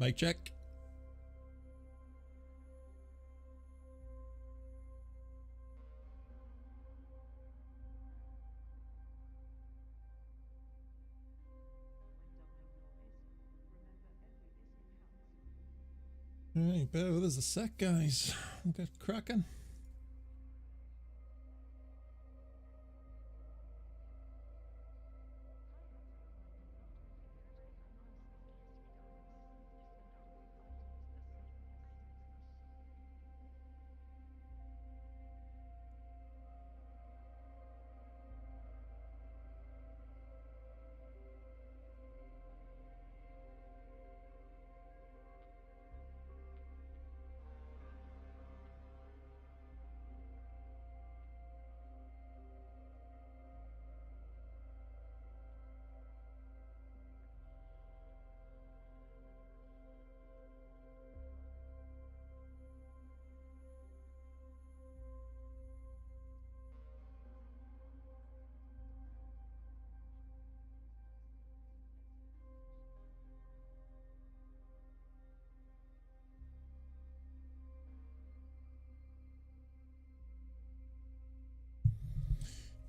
Mic check. Alright, bear with us a sec, guys. We'll get cracking.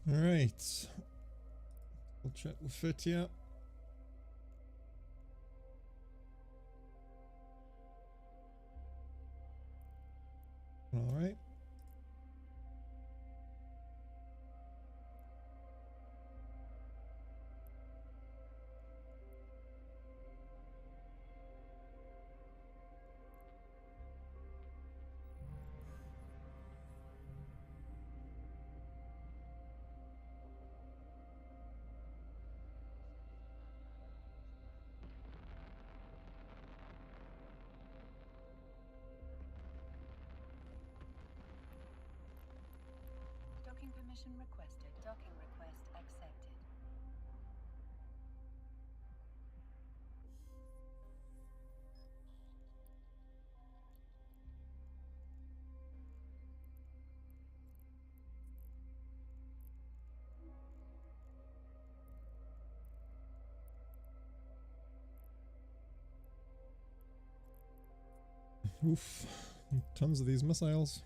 Alright. We'll check the fit here. Alright. Docking permission requested. Docking request accepted. Oof. Tons of these missiles.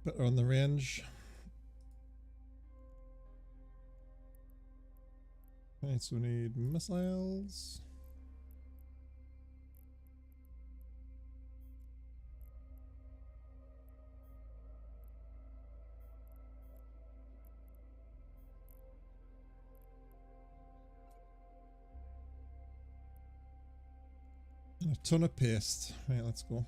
Better on the range. Alright, so we need missiles. And a ton of paste. Right, let's go.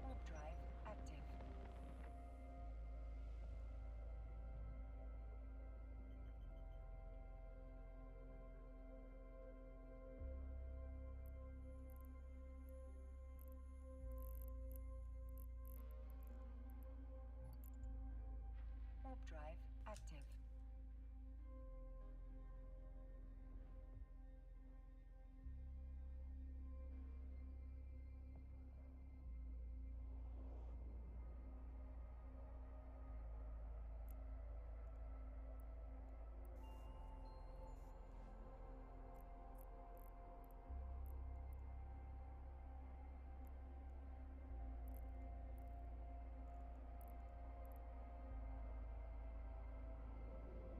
Warp drive active. Warp drive active.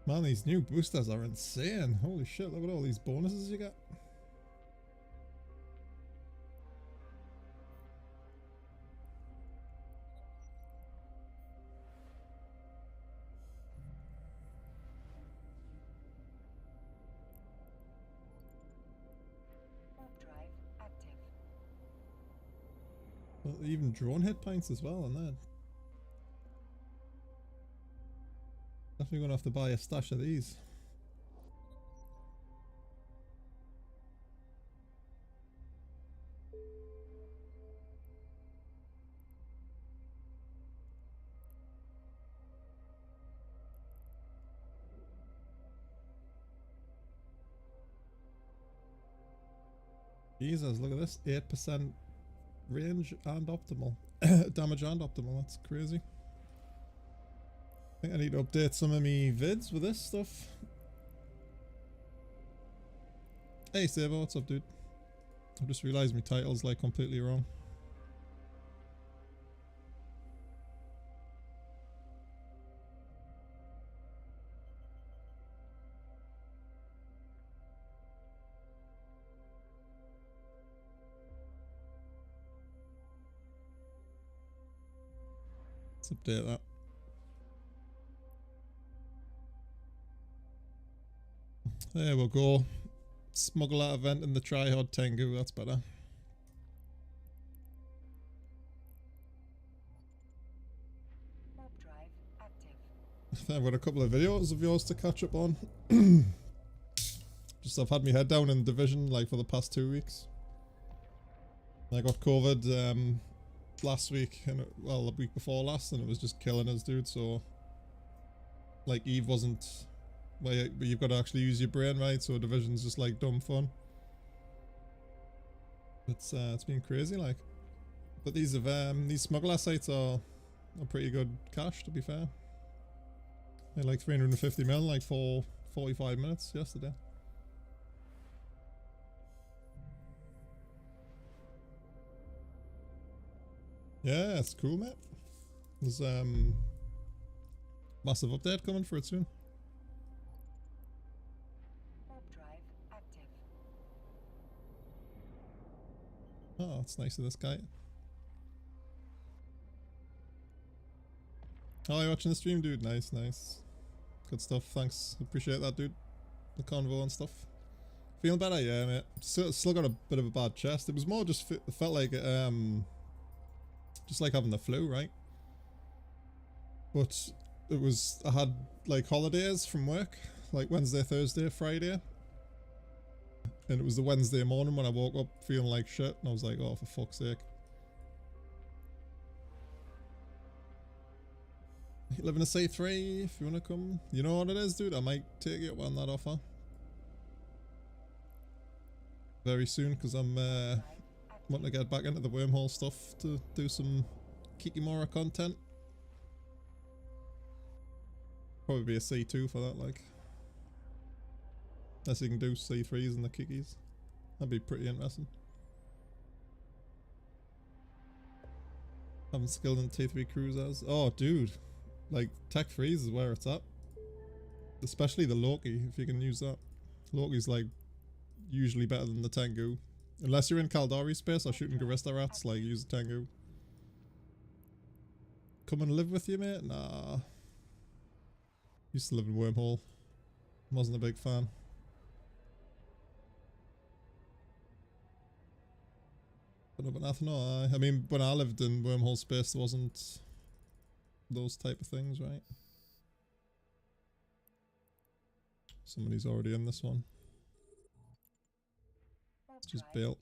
Man, these new boosters are insane. Holy shit, look at all these bonuses you get. Well, even drone hit points as well on that. Definitely gonna have to buy a stash of these. Jesus, look at this. 8% range and optimal. Damage and optimal, that's crazy. I think I need to update some of me vids with this stuff. Hey Sabo, what's up dude? I just realised my title's like completely wrong. Let's update that. There we go. Smuggler event in the tryhard Tengu, that's better. Warp drive active. I've got a couple of videos of yours to catch up on. Just I've had my head down in Division like for the past 2 weeks. I got COVID last week, and well, the week before last, and it was just killing us, dude. So, like, Eve wasn't where you've got to actually use your brain, right? So Division's just like dumb fun. It's been crazy, like. But these smuggler sites are pretty good cash, to be fair. They're like 350 mil, like for 45 minutes yesterday. Yeah, it's cool, mate. There's massive update coming for it soon. Warp drive active. Oh, that's nice of this guy. Oh, you're watching the stream, dude. Nice, nice. Good stuff. Thanks. Appreciate that, dude. The convo and stuff. Feeling better? Yeah, mate. Still got a bit of a bad chest. It was more just it felt like just like having the flu, right? But it was, I had like holidays from work, like Wednesday, Thursday, Friday. And it was the Wednesday morning when I woke up feeling like shit, and I was like, oh, for fuck's sake. You live in a C3 if you want to come. You know what it is, dude? I might take you up on that offer very soon, because I'm wanting to get back into the wormhole stuff to do some Kikimora content. Probably be a C2 for that, like. Unless you can do C3s and the Kikis. That'd be pretty interesting. Haven't skilled in T3 cruisers. Oh, dude. Like, Tech 3s is where it's at. Especially the Loki, if you can use that. Loki's like usually better than the Tengu. Unless you're in Caldari space or shooting Garista rats, like, use the Tengu. Come and live with you, mate? Nah. Used to live in Wormhole. Wasn't a big fan. But nothing, no, I mean, when I lived in Wormhole space, there wasn't those type of things, right? Somebody's already in this one. It's just bail.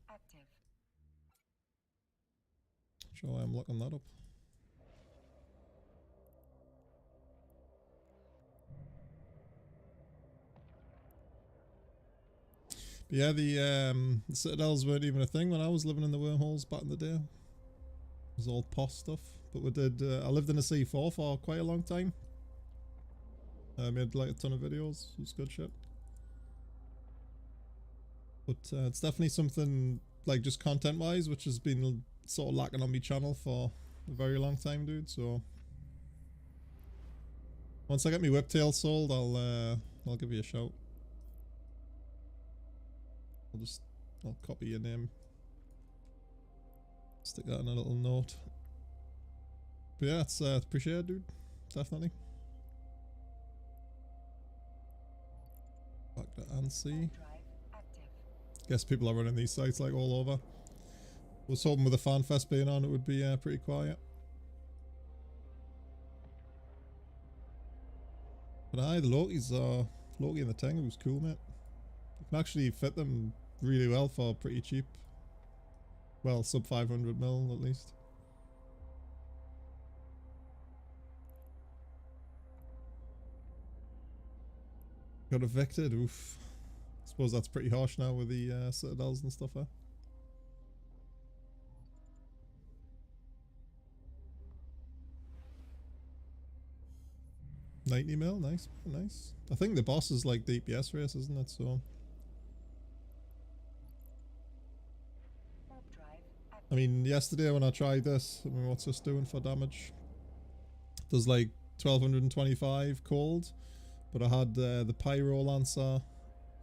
Sure, I'm looking that up. But yeah, the citadels weren't even a thing when I was living in the wormholes back in the day. It was all POS stuff. But we did, I lived in a C4 for quite a long time. I made like a ton of videos. It was good shit. But it's definitely something, like, just content wise, which has been sort of lacking on my channel for a very long time, dude. So once I get my whiptail sold, I'll give you a shout. I'll copy your name. Stick that in a little note. But yeah, it's appreciated, dude. Definitely. Back to ANSI. Guess people are running these sites like all over. Was hoping with the fan fest being on, it would be pretty quiet. But aye, the Loki's Loki and the Tengu was cool, mate. You can actually fit them really well for pretty cheap. Well, sub 500 mil at least. Got evicted, oof. I suppose that's pretty harsh now with the citadels and stuff, huh? $90 mil, nice, nice. I think the boss is like DPS race, isn't it? So I mean, yesterday when I tried this, I mean, what's this doing for damage? There's like 1225 cold, but I had the Pyro Lancer,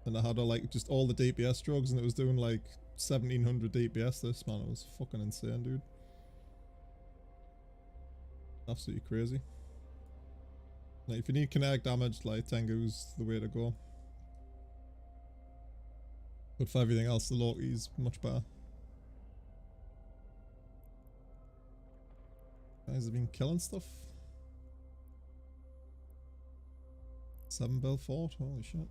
and I had like just all the DPS drugs, and it was doing like 1700 DPS. This, man, it was fucking insane, dude. Absolutely crazy. Like, if you need kinetic damage, like Tengu's the way to go. But for everything else, the Loki's much better. Guys have been killing stuff. 7 Bill Fort, holy shit.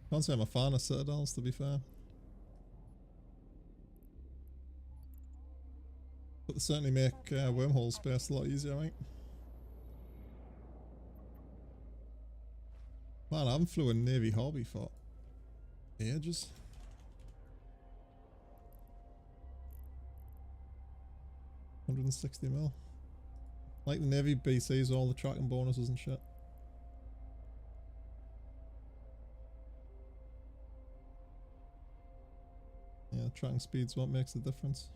Can't say I'm a fan of citadels, to be fair. But they certainly make wormhole space a lot easier, right? Man, I haven't flew a Navy hobby for ages. $160 mil. Like the Navy BCs, all the tracking bonuses and shit. Yeah, tracking speed's what makes the difference.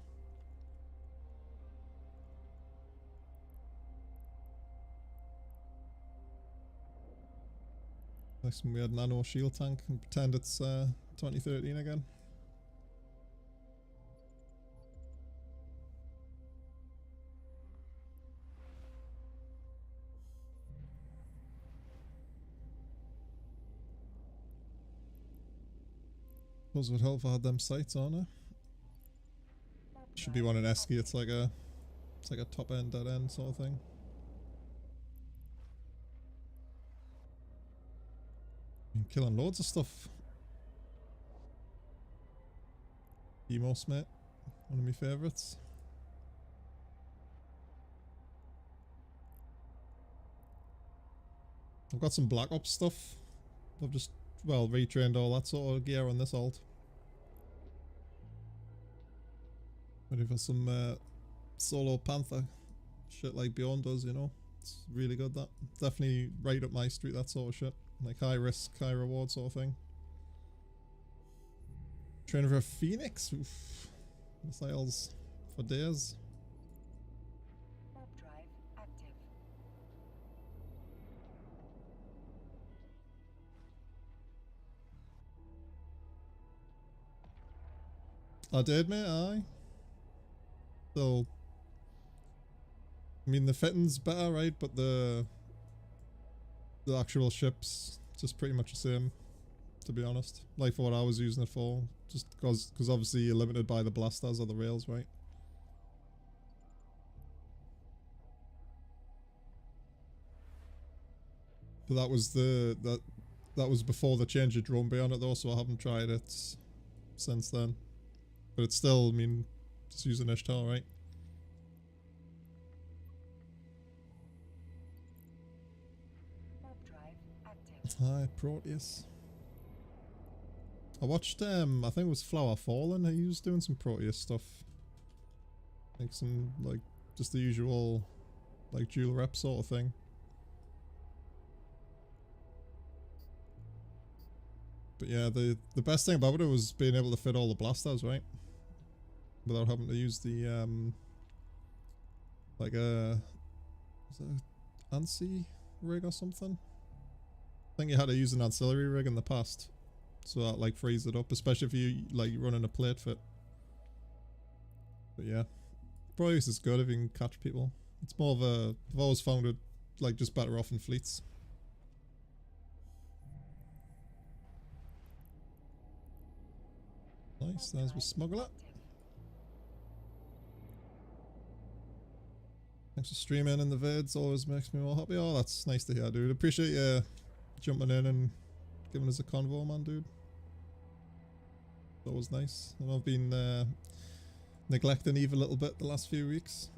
Next when we had nano shield tank and pretend it's 2013 again. Suppose it would help if I had them sights on it. Should be one in Esky, it's like a top end, dead end sort of thing. Been killing loads of stuff. Emos, mate. One of my favourites. I've got some Black Ops stuff. I've just, well, retrained all that sort of gear on this alt. Ready for some solo Panther shit like Beyond does, you know. It's really good, that. Definitely right up my street, that sort of shit. Like high risk, high reward sort of thing. Training for a Phoenix? Oof. Missiles for days. Warp drive active. I did, mate, aye. So, I mean, the fitting's better, right? But the actual ship's just pretty much the same, to be honest. Like for what I was using it for, just because obviously you're limited by the blasters or the rails, right? But that was that was before the change of drone bay on it though, so I haven't tried it since then. But it's still, I mean, just using Ishtar, right? Hi, Proteus. I watched, I think it was Flower Fallen. He was doing some Proteus stuff. Like some, like, just the usual, like, dual rep sort of thing. But yeah, the best thing about it was being able to fit all the blasters, right? Without having to use the, like a, was it an ANSI rig or something? I think you had to use an ancillary rig in the past, so that like frees it up, especially if you like running a plate fit. But yeah, Proteus is good if you can catch people. It's more of a, I've always found it like just better off in fleets. Nice, there's with Smuggler. Thanks for streaming in the vids, always makes me more happy. Oh, that's nice to hear, dude. Appreciate you jumping in and giving us a convo, man, dude. That was nice. I know I've been neglecting Eve a little bit the last few weeks.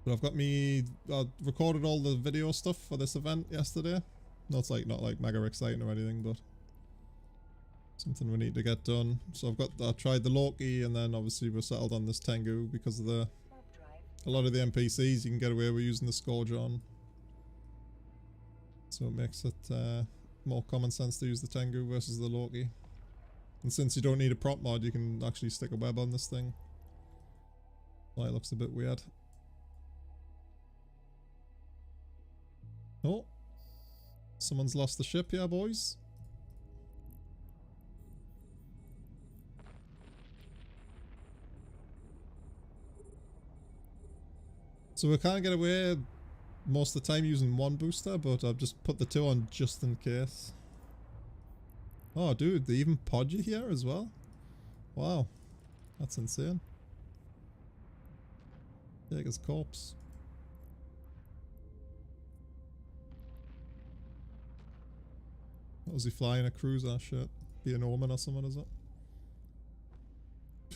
But I've got I recorded all the video stuff for this event yesterday. No, it's like not like mega exciting or anything, but something we need to get done. So I tried the Loki, and then obviously we're settled on this Tengu because of a lot of the NPCs you can get away with using the Scourge on. So it makes it more common sense to use the Tengu versus the Loki. And since you don't need a prop mod, you can actually stick a web on this thing. Why it looks a bit weird. Oh, someone's lost the ship here, boys. So we can't get away most of the time using one booster, but I've just put the two on just in case. Oh, dude, they even pod you here as well? Wow, that's insane. Take his corpse. What was he flying? A cruiser? Shit. Be an Omen or something, is it?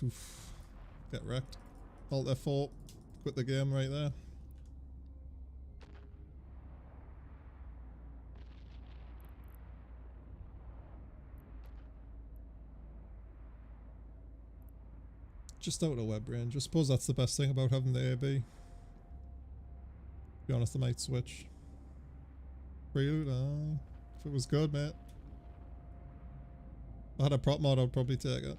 Oof. Get wrecked. Alt F4. Quit the game right there. Just out of web range. I suppose that's the best thing about having the AB. To be honest, I might switch. Prelude? If it was good, mate. If I had a prop mod, I'd probably take it.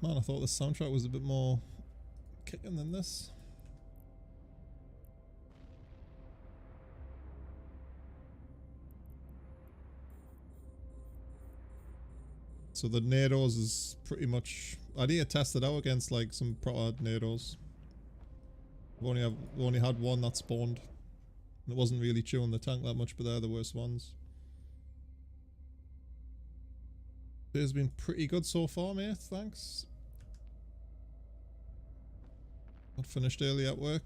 Man, I thought the soundtrack was a bit more kicking than this. So the NATOs is pretty much... I need to test it out against like some proper NATOs. I've only had one that spawned. And it wasn't really chewing the tank that much, but they're the worst ones. It's been pretty good so far, mate. Thanks. Got finished early at work.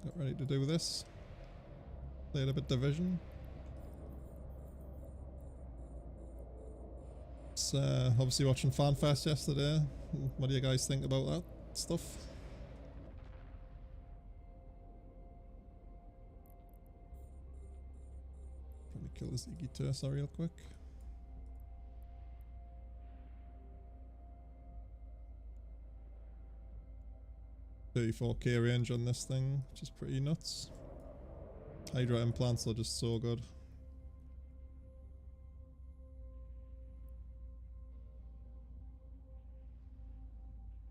Got ready to do this. Played a bit Division. Obviously watching FanFest yesterday. What do you guys think about that stuff? Let me kill this Iggy Tursa real quick. 34k range on this thing, which is pretty nuts. Hydra implants are just so good.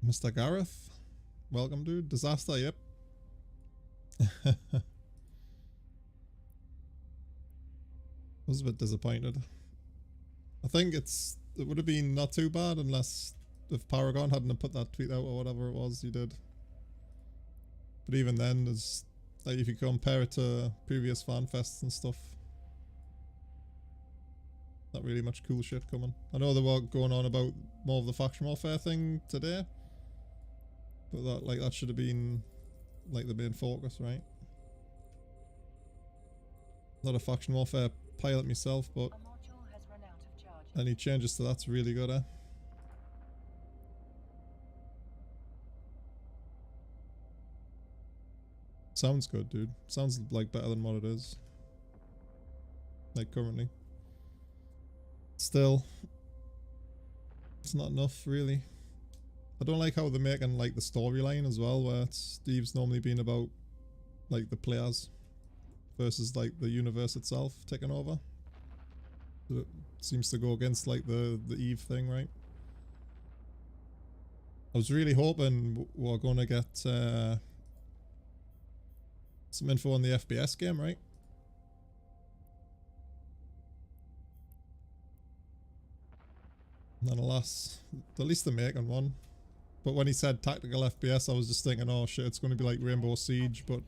Mr. Gareth, welcome, dude. Disaster, yep. I was a bit disappointed. I think it would have been not too bad unless if Paragon hadn't put that tweet out or whatever it was he did. But even then, there's like if you compare it to previous FanFests and stuff, not really much cool shit coming. I know they were going on about more of the faction warfare thing today, but that should have been like the main focus, right? Not a faction warfare pilot myself, but any changes to that's really good, eh? Sounds good, dude. Sounds like better than what it is. Like currently. Still, it's not enough, really. I don't like how they're making like the storyline as well, where Steve's normally been about like the players versus like the universe itself taking over. So it seems to go against like the Eve thing, right? I was really hoping we're gonna get some info on the FPS game, right? And then alas, at least they're making one. But when he said tactical FPS, I was just thinking, oh shit, it's going to be like Rainbow Siege, but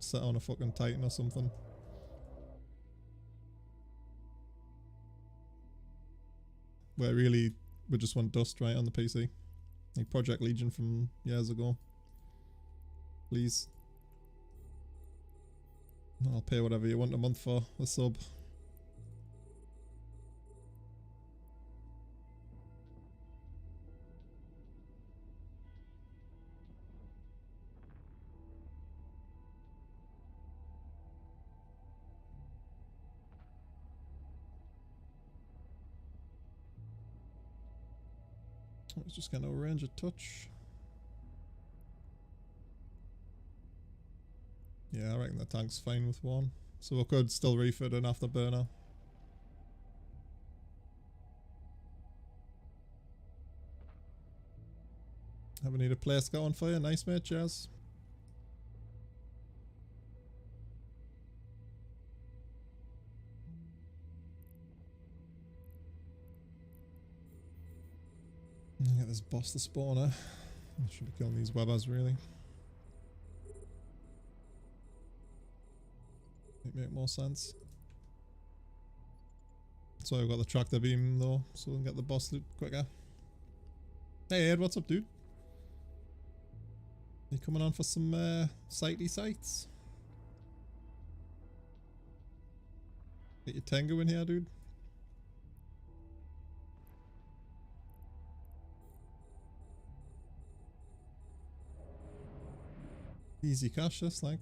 set on a fucking Titan or something. Where really we just want dust, right, on the PC. Like Project Legion from years ago. Please. I'll pay whatever you want a month for a sub. Let's just get no range of touch. Yeah, I reckon the tank's fine with one. So we could still refit an afterburner. Have a need a place going for you? Nice mate, cheers. Get this boss the spawner. I should be killing these webbers really. Might make more sense. So I've got the tractor beam though, so we can get the boss loot quicker. Hey Ed, what's up dude? You coming on for some sightly sights? Get your Tengu in here, dude. Easy cash, this like.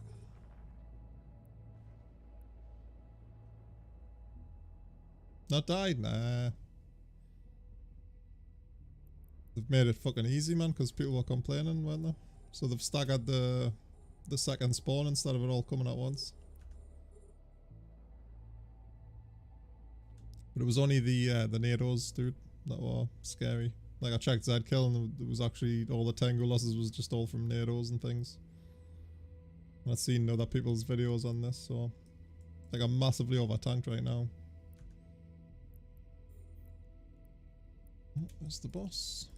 Not died? Nah. They've made it fucking easy, man, because people were complaining, weren't they? So they've staggered the second spawn instead of it all coming at once. But it was only the NATOs, dude, that were scary. Like I checked Zkill and it was actually all the Tengu losses was just all from NATOs and things. And I've seen other people's videos on this, so like I'm massively over tanked right now. Oh, there's the boss.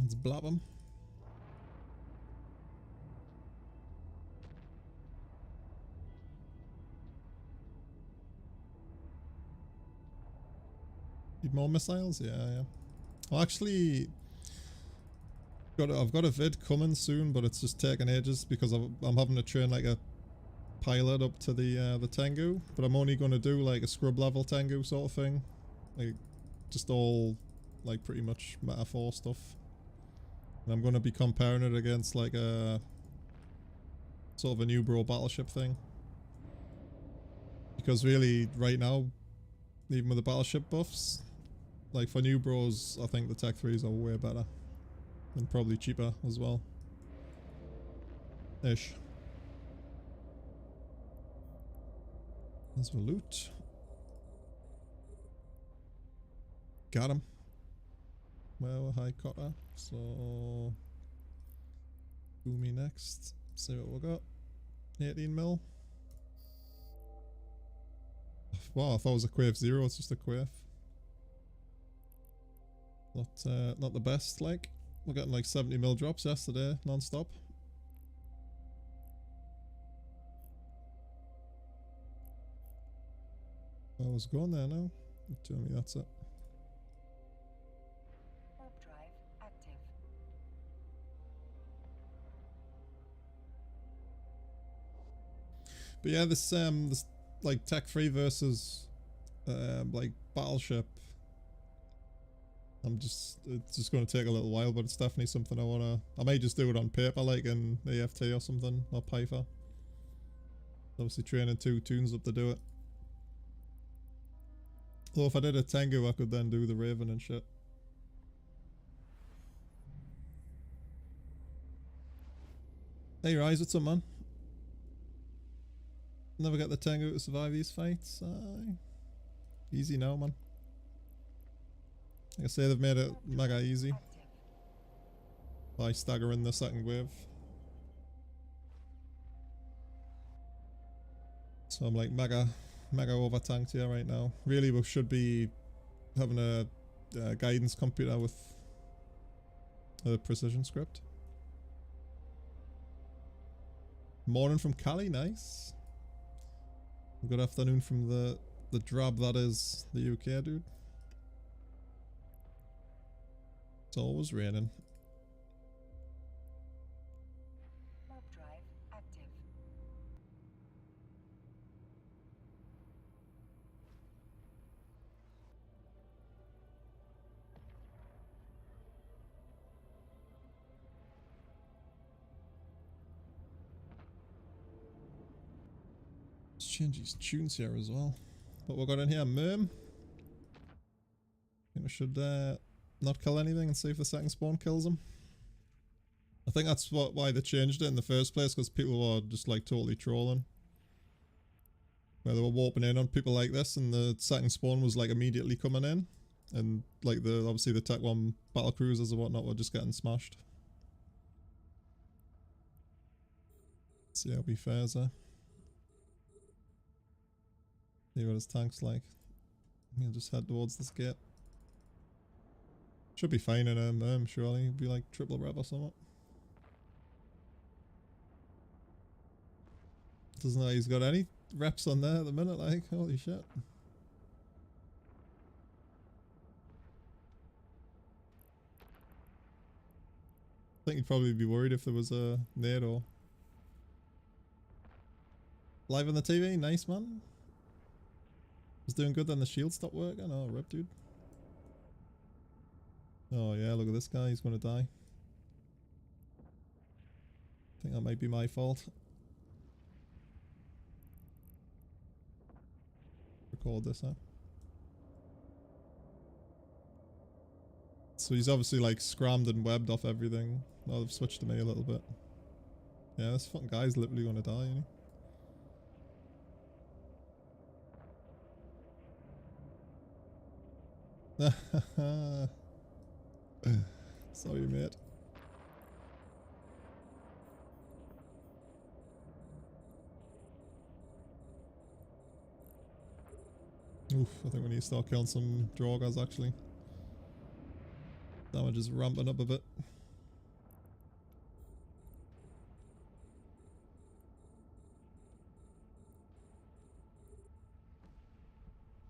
Let's blab him. Need more missiles? Yeah, yeah. Well, actually, I've got a vid coming soon, but it's just taking ages because I'm having to train like a pilot up to the Tengu. But I'm only going to do like a scrub level Tengu sort of thing, like just all like pretty much metaphor stuff. And I'm going to be comparing it against like a sort of a new bro battleship thing. Because really, right now, even with the battleship buffs, like for new bros, I think the Tech 3s are way better. And probably cheaper as well. Ish. There's the loot. Got him. Well, high cutter. So Boomy next. See what we got. 18 mil. Wow, I thought it was a Quave 0, it's just a Quave. Not the best, like. We're getting like 70 mil drops yesterday, non-stop. I was going there now. You tell me that's it. Warp drive active. But yeah, this like Tech 3 versus like Battleship. it's just going to take a little while, but it's definitely something I may just do it on paper, like in AFT or something, or Python. Obviously training 2 tunes up to do it. Though if I did a Tengu, I could then do the Raven and shit. Hey Rise, what's up man? Never get the Tengu to survive these fights. Easy now, man. Like I say, they've made it mega easy by staggering the second wave. So I'm like mega over tanked here right now. Really, we should be having a guidance computer with a precision script. Morning from Cali, nice. Good afternoon from the drab that is the UK, dude. It's always raining. Warp drive active. Let's change these tunes here as well. What we got in here, Merm. I think we should not kill anything and see if the second spawn kills him. I think that's why they changed it in the first place, because people were just like totally trolling. Where they were warping in on people like this and the second spawn was like immediately coming in. And like obviously the Tech 1 battle cruisers and whatnot were just getting smashed. See how he fares there. See what his tank's like. He'll just head towards this gate. Should be fine in him, surely. He'll be like triple rev or something. Doesn't know he's got any reps on there at the minute, like, holy shit. I think he'd probably be worried if there was a nade or... Live on the TV, nice man. Was doing good then the shield stopped working. Oh, rip, dude. Oh yeah, look at this guy, he's gonna die. I think that might be my fault. Record this, huh? So he's obviously like scrammed and webbed off everything. Oh, they've switched to me a little bit. Yeah, this fucking guy's literally gonna die, you know? Sorry, mate. Oof, I think we need to start killing some Drogas actually. Damage is ramping up a bit.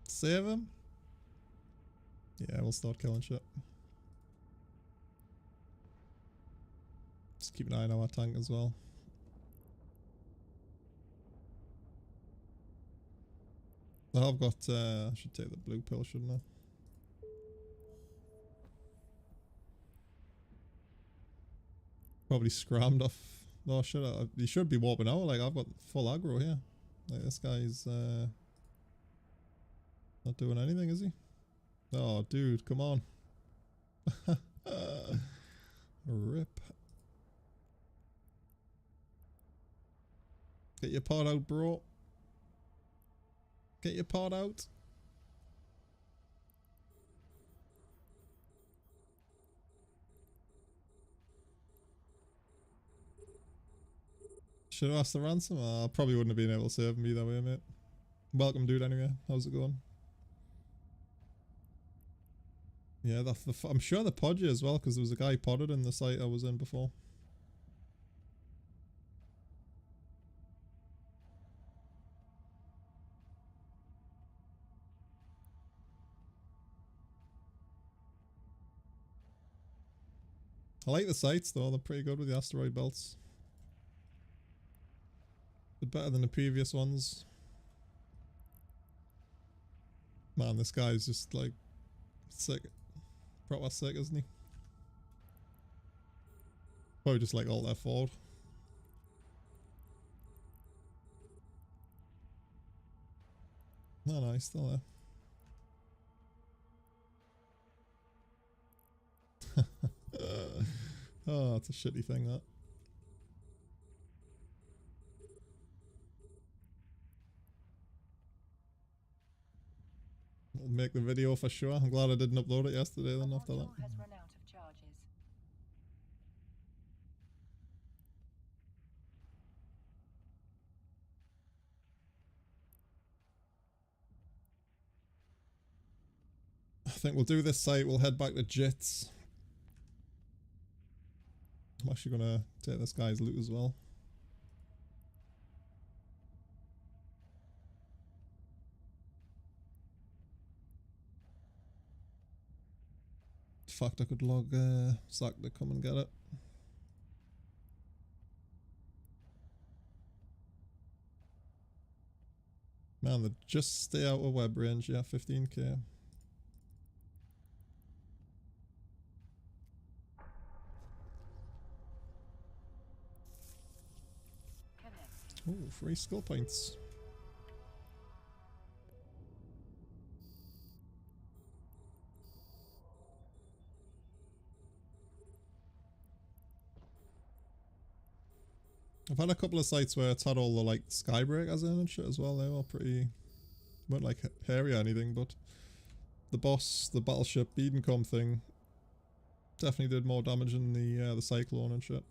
Save him? Yeah, we'll start killing shit. Just keep an eye on our tank as well. I've got, I should take the blue pill, shouldn't I? Probably scrammed off. Oh shit, he should be warping out, like I've got full aggro here. Like this guy's not doing anything, is he? Oh dude, come on. Rip. Get your pod out, bro. Get your pod out. Should have asked the ransom. I probably wouldn't have been able to save him either way, mate. Welcome, dude, anyway. How's it going? Yeah, I'm sure the pod you as well, because there was a guy podded in the site I was in before. I like the sites though, they're pretty good with the asteroid belts. Bit better than the previous ones. Man, this guy's just like sick. Proper sick, isn't he? Probably just like alt F4. No, he's still there. Oh, it's a shitty thing, that. I'll make the video for sure. I'm glad I didn't upload it yesterday then after that. Has run out of charges. think we'll do this site. We'll head back to Jits. I'm actually gonna take this guy's loot as well. Fact, I could log Zach to come and get it. Man, they just stay out of web range. Yeah, 15k. Oh, free skill points. I've had a couple of sites where it's had all the like skybreakers in and shit as well. They were pretty, weren't like hairy or anything, but the boss, the battleship Edencom thing, definitely did more damage than the cyclone and shit.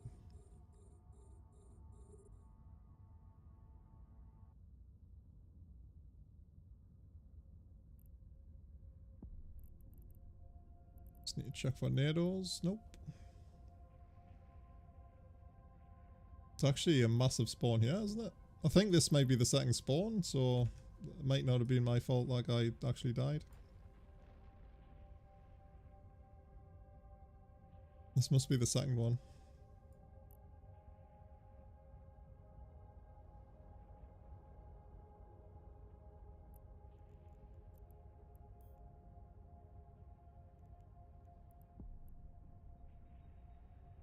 Just need to check for NATOs. Nope. It's actually a massive spawn here, isn't it? I think this might be the second spawn, so it might not have been my fault that guy actually died. This must be the second one.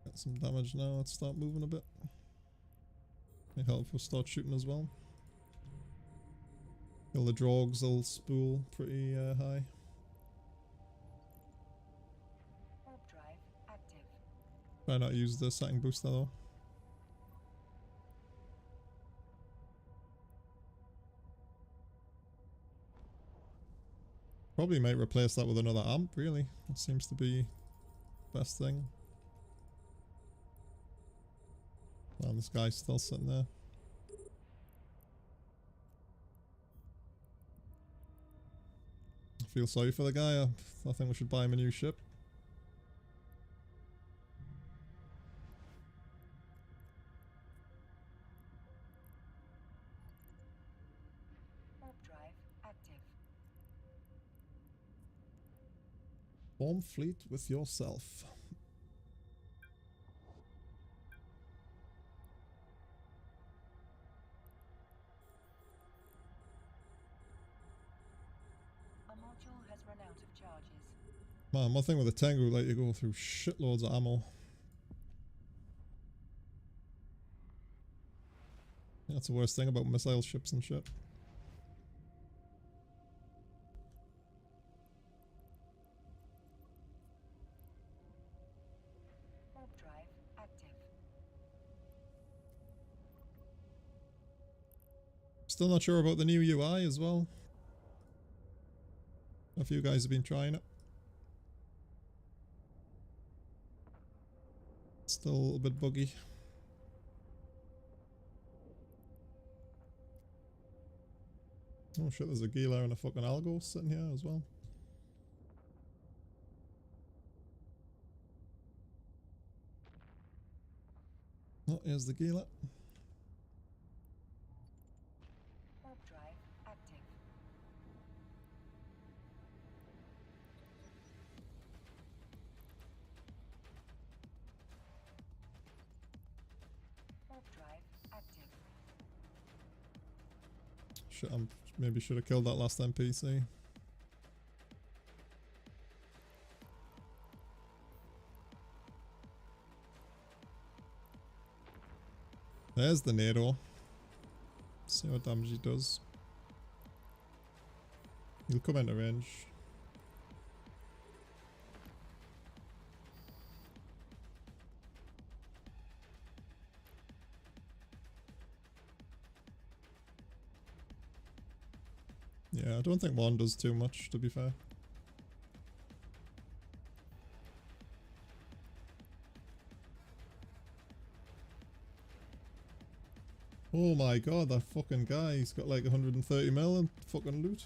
Got some damage now. Let's start moving a bit. May help if we start shooting as well. Kill the drogs, they'll spool pretty high. Warp drive active. Try not to use the setting booster though. Probably might replace that with another amp, really. That seems to be the best thing. And this guy's still sitting there. I feel sorry for the guy. I think we should buy him a new ship. Warp drive active. Form fleet with yourself. A module has run out of charges. Man, one thing with the Tengu, like you go through shitloads of ammo. That's the worst thing about missile ships and shit. Warp drive active. Still not sure about the new UI as well. A few guys have been trying it. Still a little bit buggy. Oh shit, there's a Gila and a fucking Algo sitting here as well. Oh, here's the Gila. Warp drive active. Warp drive active. Shit, I maybe should have killed that last NPC. There's the NATO. See what damage he does. He'll come into range. Yeah, I don't think one does too much, to be fair. Oh my god, that fucking guy, he's got like 130 mil and fucking loot.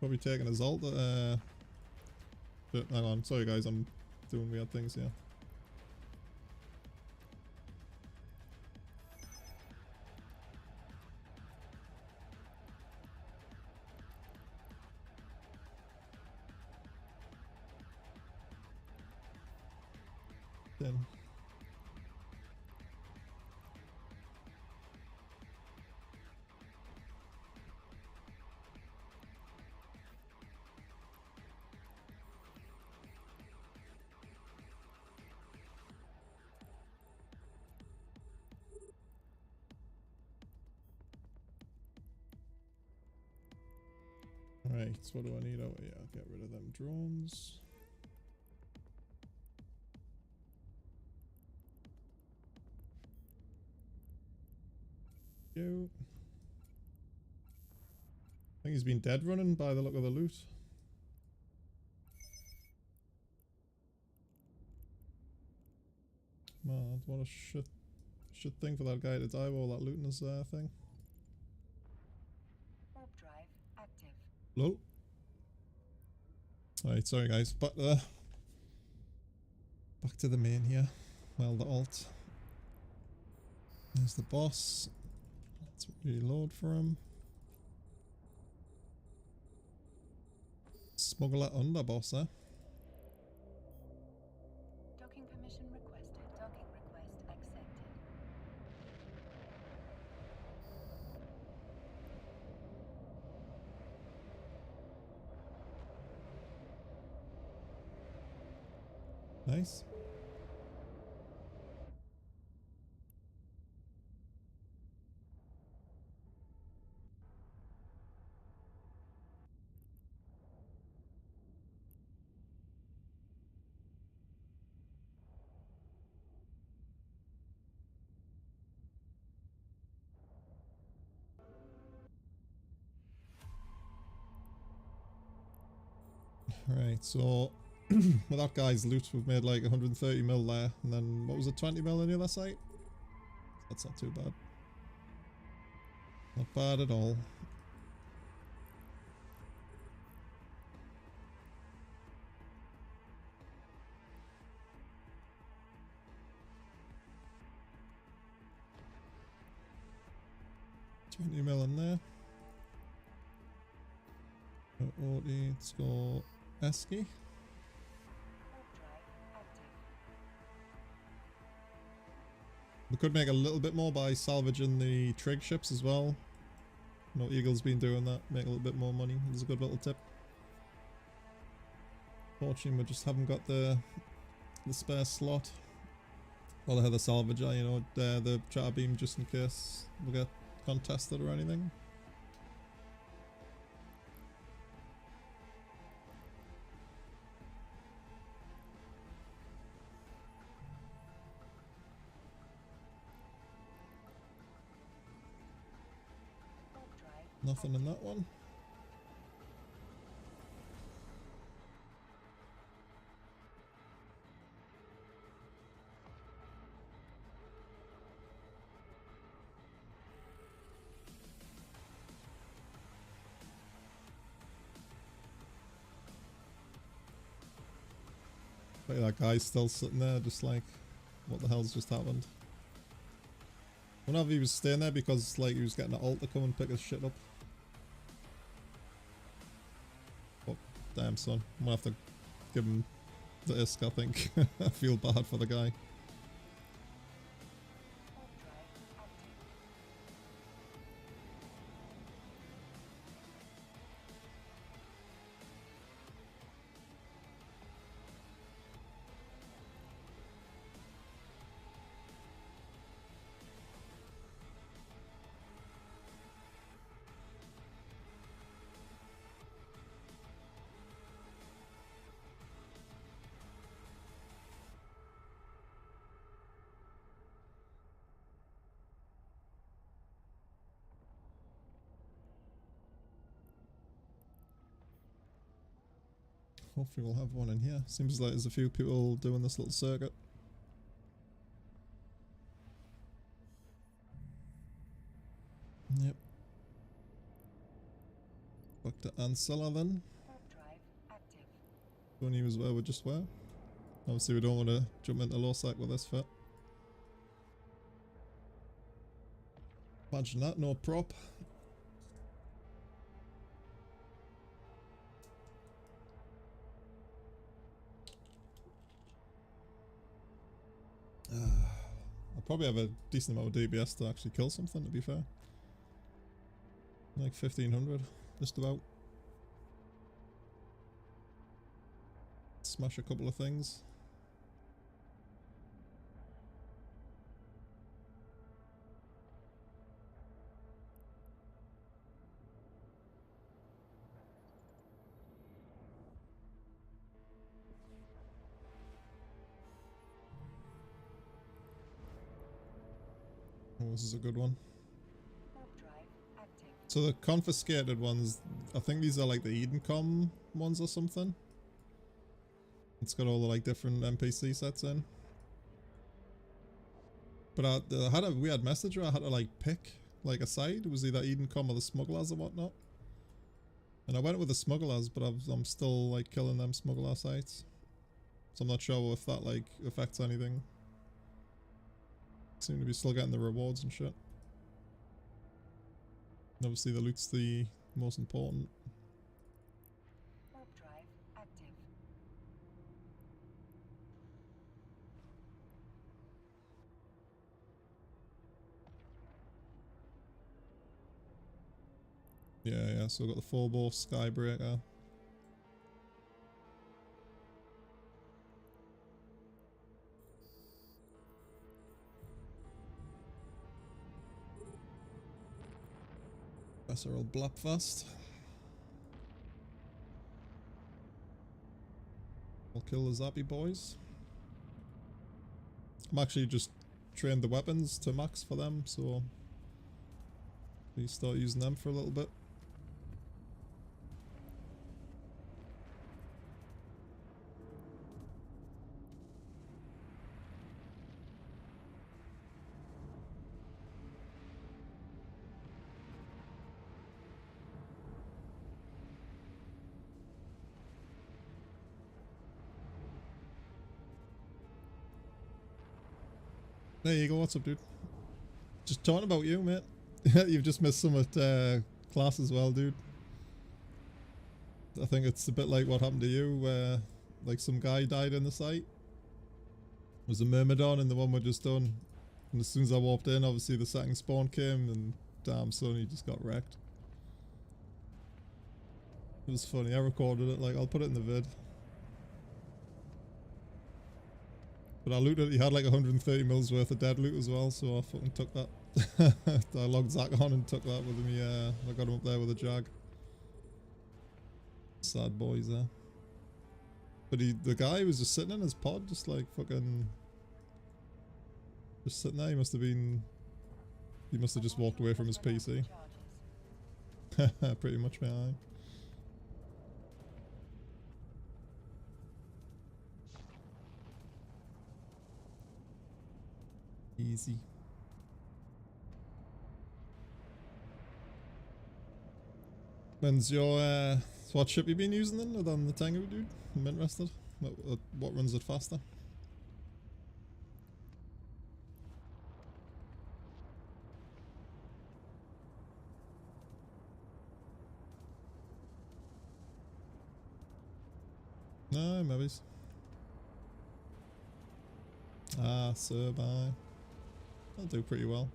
Probably taking his ult. But hang on, sorry guys, I'm doing weird things here. Then. Right, so what do I need over here? Get rid of them drones. Go. I think he's been dead running by the look of the loot. Man, what a shit thing for that guy to die with all that loot in his thing. Warp drive active. Lol. Alright, sorry guys, but back to the main here. Well, the alt. There's the boss. Let's reload for him. Smuggler underboss, eh? Docking permission requested. Docking request accepted. Nice. Right, so with that guy's loot, we've made like 130 mil there, and then what was it, 20 mil on the other side? That's not too bad. Not bad at all. $20 mil in there. Let's go Esky. Warp drive active. We could make a little bit more by salvaging the trig ships as well. No, Eagle's been doing that, make a little bit more money. There's a good little tip. Fortunately, we just haven't got the spare slot. Or the salvager, you know, the chatter beam just in case we get contested or anything. Warp drive. Nothing in that one. But that guy's still sitting there just like, what the hell's just happened? I wonder if he was staying there because like he was getting an ult to come and pick his shit up. Oh, damn son. I'm gonna have to give him the ISK, I think. I feel bad for the guy. Warp drive active. Hopefully we'll have one in here. Seems like there's a few people doing this little circuit. Yep. Back to Ancilla then. Warp drive active. Don't use where we just were. Obviously we don't want to jump into low site with this fit. Imagine that, no prop. I'll probably have a decent amount of DBS to actually kill something, to be fair. Like 1500, just about. Smash a couple of things. Oh, this is a good one. Warp drive active. So the confiscated ones, I think these are like the Edencom ones or something. It's got all the like different NPC sets in. But I had a weird message where I had to like pick like a side. It was either Edencom or the Smugglers or whatnot. And I went with the Smugglers, but I'm still like killing them Smuggler sites. So I'm not sure if that like affects anything. Seem to be still getting the rewards and shit. And obviously the loot's the most important. Warp drive active. Yeah, so we've got the 4-bore Skybreaker. That's our old Blapfast. I'll kill the Zappy boys. I'm actually just trained the weapons to max for them, so please start using them for a little bit. There you go, what's up, dude? Just talking about you, mate. You've just missed some at class as well, dude. I think it's a bit like what happened to you, where like some guy died in the site. It was a Myrmidon in the one we just done. And as soon as I walked in, obviously the second spawn came and damn son, he just got wrecked. It was funny, I recorded it, like I'll put it in the vid. But I looted, he had like 130 mils worth of dead loot as well, so I fucking took that. I logged Zach on and took that with me, I got him up there with a jag. Sad boys there. But the guy was just sitting in his pod, just like fucking... Just sitting there, he must have just walked away from his PC. Pretty much, man. Easy. When's your, so what ship you been using then, other than the Tengu, dude? I'm interested. What runs it faster? No, maybe. Ah, sir, bye. I'll do pretty well,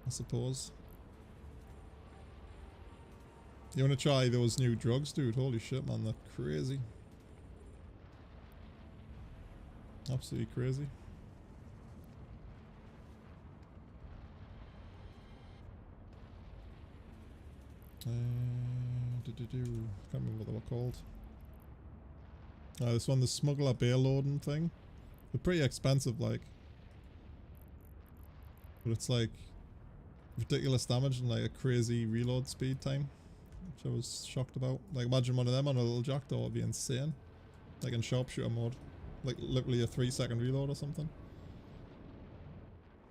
I suppose. You want to try those new drugs, dude? Holy shit, man, they're crazy. Absolutely crazy. Can't remember what they were called. This one, the Smuggler beer loading thing. They're pretty expensive, like. But it's like ridiculous damage and like a crazy reload speed time, which I was shocked about. Like imagine one of them on a little jackdaw would be insane. Like in sharpshooter mode. Like literally a 3-second reload or something.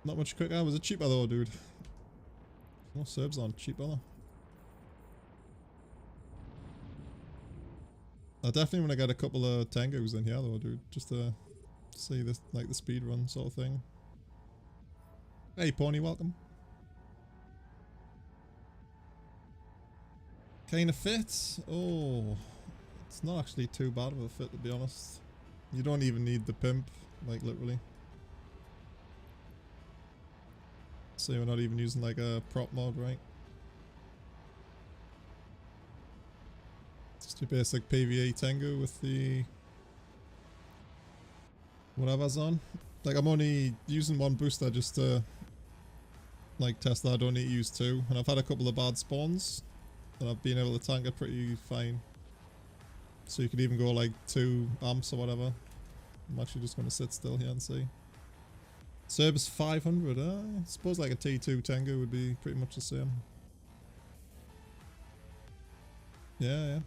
Not much quicker. Was it cheaper though, dude? No Serbs aren't cheaper though. I definitely want to get a couple of Tengus in here though, dude, just to see this, like the speed run sort of thing. Hey Pony, welcome. Kind of fit. Oh, it's not actually too bad of a fit, to be honest. You don't even need the pimp, like literally. So you're not even using like a prop mod, right? Just your basic PvE Tengu with the whatever's on. Like I'm only using one booster just to like test that I don't need to use two, and I've had a couple of bad spawns and I've been able to tank it pretty fine. So you could even go like 2 amps or whatever. I'm actually just going to sit still here and see. Service 500, I suppose like a T2 Tengu would be pretty much the same. Yeah.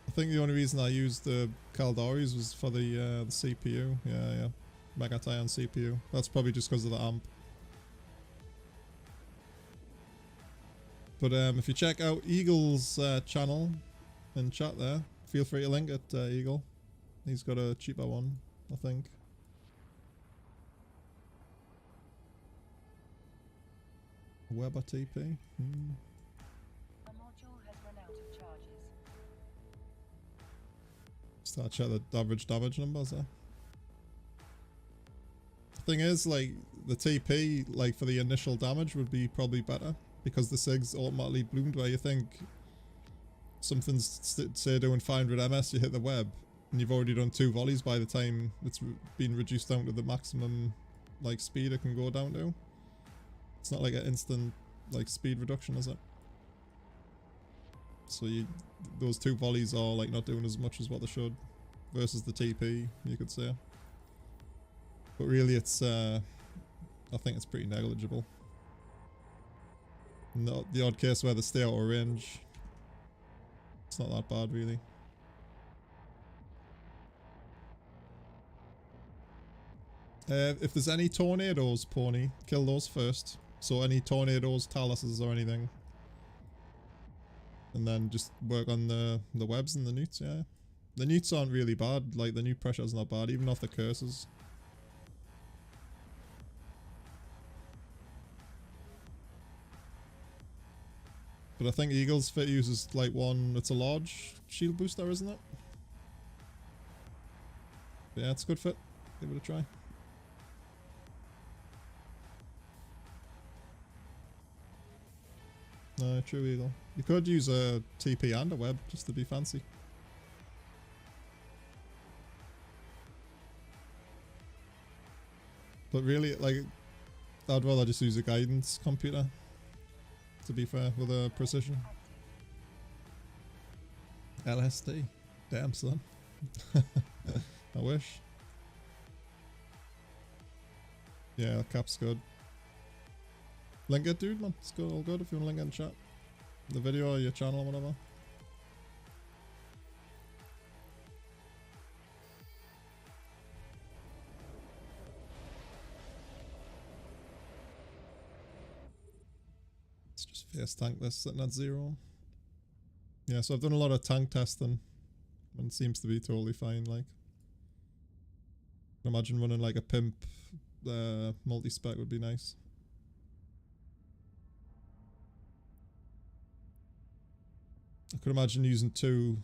I think the only reason I used the Caldoris was for the CPU. Yeah. Megaton CPU. That's probably just because of the amp. But if you check out Eagle's channel in chat there, feel free to link it, Eagle. He's got a cheaper one, I think. Weber TP. A module has run out of charges. Start check the average damage numbers there. The thing is, like, the TP, like, for the initial damage would be probably better, because the SIG's automatically bloomed, where you think something's, say, doing 500 MS, you hit the web, and you've already done 2 volleys by the time it's been reduced down to the maximum, like, speed it can go down to. It's not like an instant, like, speed reduction, is it? So those 2 volleys are, like, not doing as much as what they should, versus the TP, you could say. But really, it's, I think it's pretty negligible. Not the odd case where they stay out of range. It's not that bad, really. If there's any tornadoes, Pony, kill those first. So any tornadoes, taluses or anything. And then just work on the webs and the newts, yeah. The newts aren't really bad, like the new pressure's not bad, even off the curses. But I think Eagle's fit uses like one, it's a large shield booster, isn't it? But yeah, it's a good fit. Give it a try. No, true Eagle. You could use a TP and a web just to be fancy. But really, like, I'd rather just use a guidance computer, to be fair, with a precision. LSD. Damn, son. I wish. Yeah, cap's good. Link it, dude, man. It's good, all good if you want to link it in chat. The video or your channel or whatever. Let's just face tank this, sitting at 0. Yeah, so I've done a lot of tank testing, and it seems to be totally fine, like. I can imagine running like a pimp multi-spec would be nice. I could imagine using 2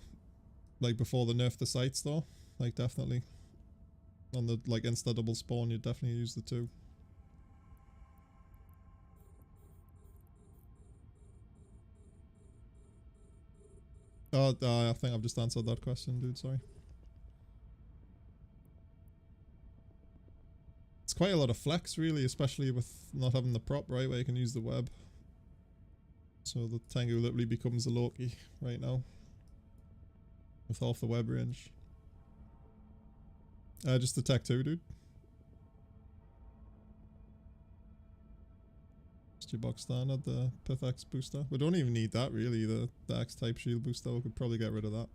like before they nerf the sights though. Like definitely. On the like insta double spawn you'd definitely use the 2. Oh, I think I've just answered that question, dude, sorry. It's quite a lot of flex really, especially with not having the prop, right, where you can use the web. So the Tengu literally becomes a Loki right now. With half the web range. Just the Tech 2, dude. Just your box standard, the Pith booster. We don't even need that really, the X-type shield booster. We could probably get rid of that.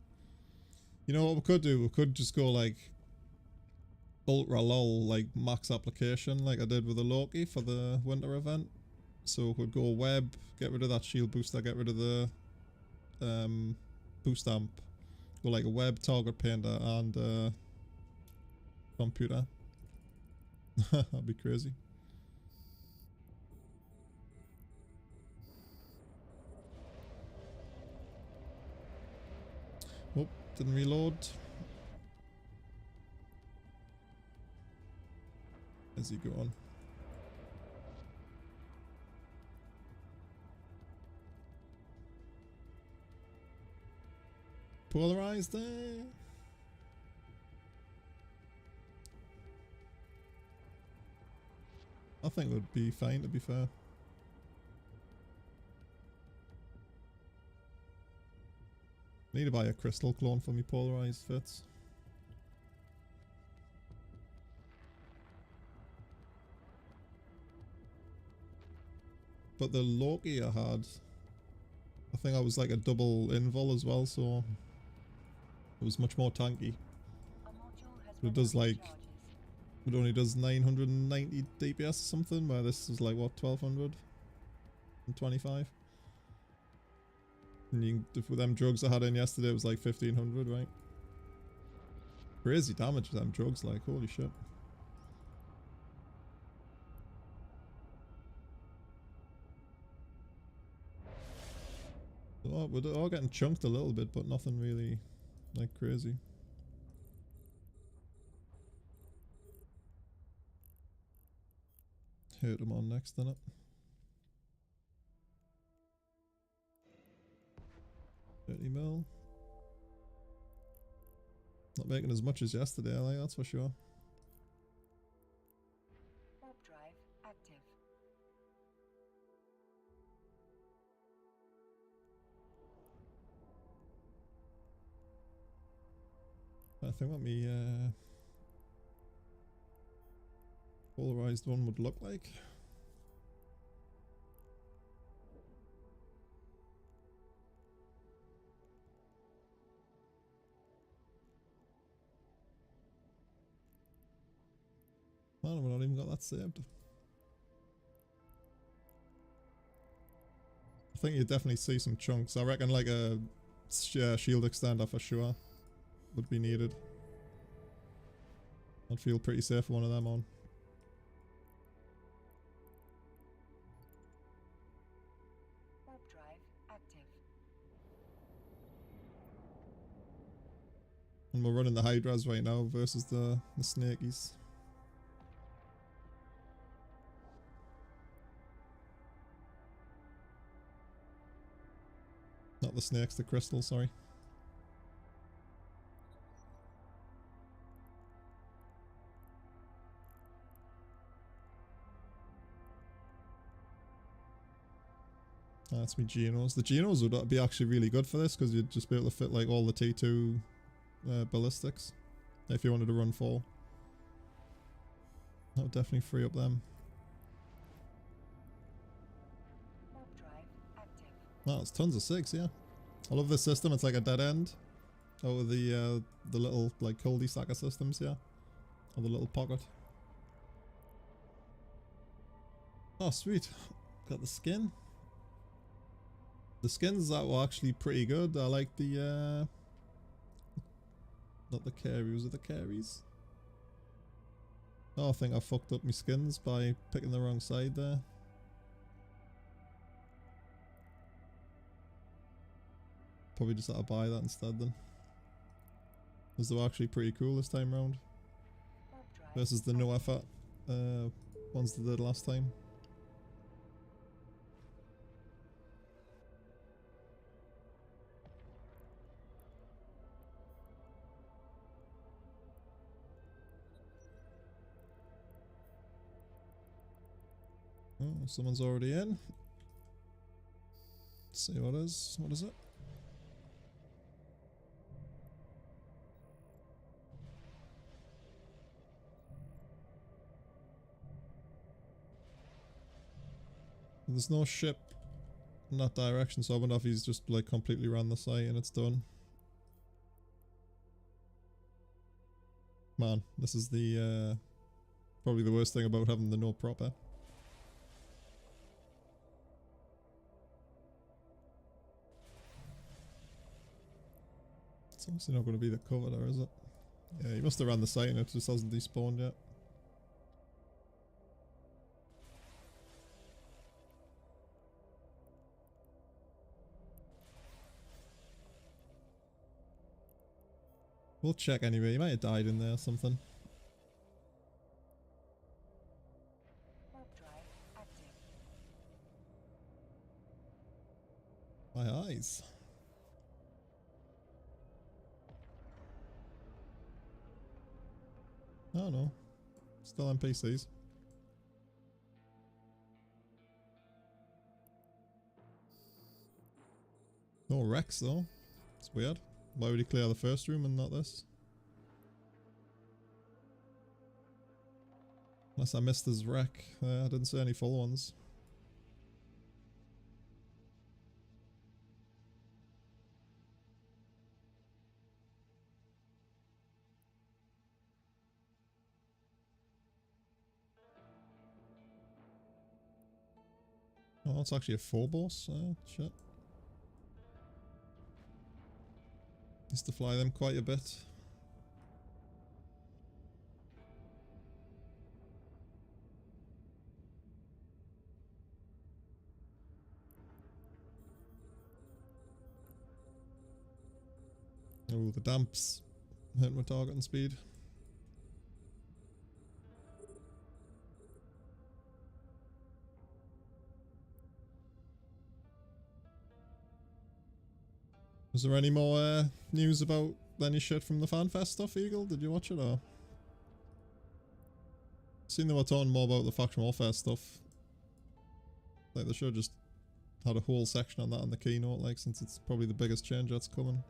You know what we could do? We could just go like ultra lol, like max application, like I did with the Loki for the winter event. So we could go web, get rid of that shield booster, get rid of the boost amp, or like a web target painter and computer. That'd be crazy. Oh, didn't reload. Where's he going? Polarized there. I think it would be fine, to be fair. Need to buy a crystal clone for me polarized fits. But the Loki I had, I think I was like a double invul as well, so it was much more tanky. But it does like, it only does 990 DPS or something, where this is like what, 1225? And you can, with them drugs I had in yesterday, it was like 1500, right? Crazy damage with them drugs, like, holy shit. Oh, we're all getting chunked a little bit, but nothing really, like, crazy. Hurt them on next, innit? $30 mil. Not making as much as yesterday, like, that's for sure. Warp drive active. I think what me polarized one would look like. Man, we've not even got that saved. I think you definitely see some chunks. I reckon like a shield extender for sure would be needed. I'd feel pretty safe for one of them on. Warp drive active. And we're running the Hydras right now versus the Snakies. Not the snakes, the crystals, sorry. That's me Genos. The Genos would be actually really good for this because you'd just be able to fit like all the T2 ballistics if you wanted to run 4. That would definitely free up them. Warp drive active. Wow, it's tons of 6, yeah. I love this system. It's like a dead end out of the little like cul-de-sac systems, yeah. Or the little pocket. Oh, sweet. Got the skin. The skins that were actually pretty good. I like the not the carries, are the carries? Oh, I think I fucked up my skins by picking the wrong side there. Probably just had to buy that instead then. Because they were actually pretty cool this time round. Versus the no effort ones they did last time. Oh, someone's already in. Let's see what is. What is it? There's no ship in that direction, so I wonder if he's just like completely ran the site and it's done. Man, this is the probably the worst thing about having the no proper. It's obviously not going to be the cover there, is it? Yeah, he must have ran the site and it just hasn't despawned yet. We'll check anyway. He might have died in there or something. Warp drive active. My eyes. Oh no. Still NPCs. No wrecks though. It's weird. Why would he clear the first room and not this? Unless I missed his wreck. I didn't see any full ones. Oh, it's actually a full boss. Shit. Used to fly them quite a bit. Oh, the damps hitting with target and speed. Was there any more news about any shit from the FanFest stuff, Eagle? Did you watch it or? Seen they were talking more about the faction warfare stuff. Like they should have just had a whole section on that in the keynote, like, since it's probably the biggest change that's coming.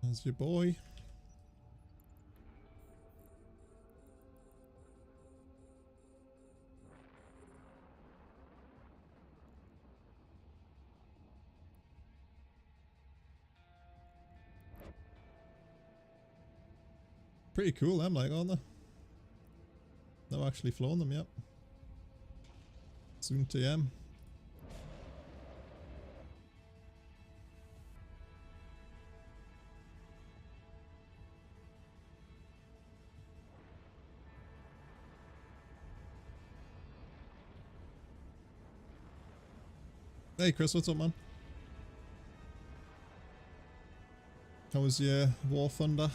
There's your boy. Pretty cool them, like, aren't they? Never actually flown them yet. Soon TM. Hey Chris, what's up, man? How was your War Thunder?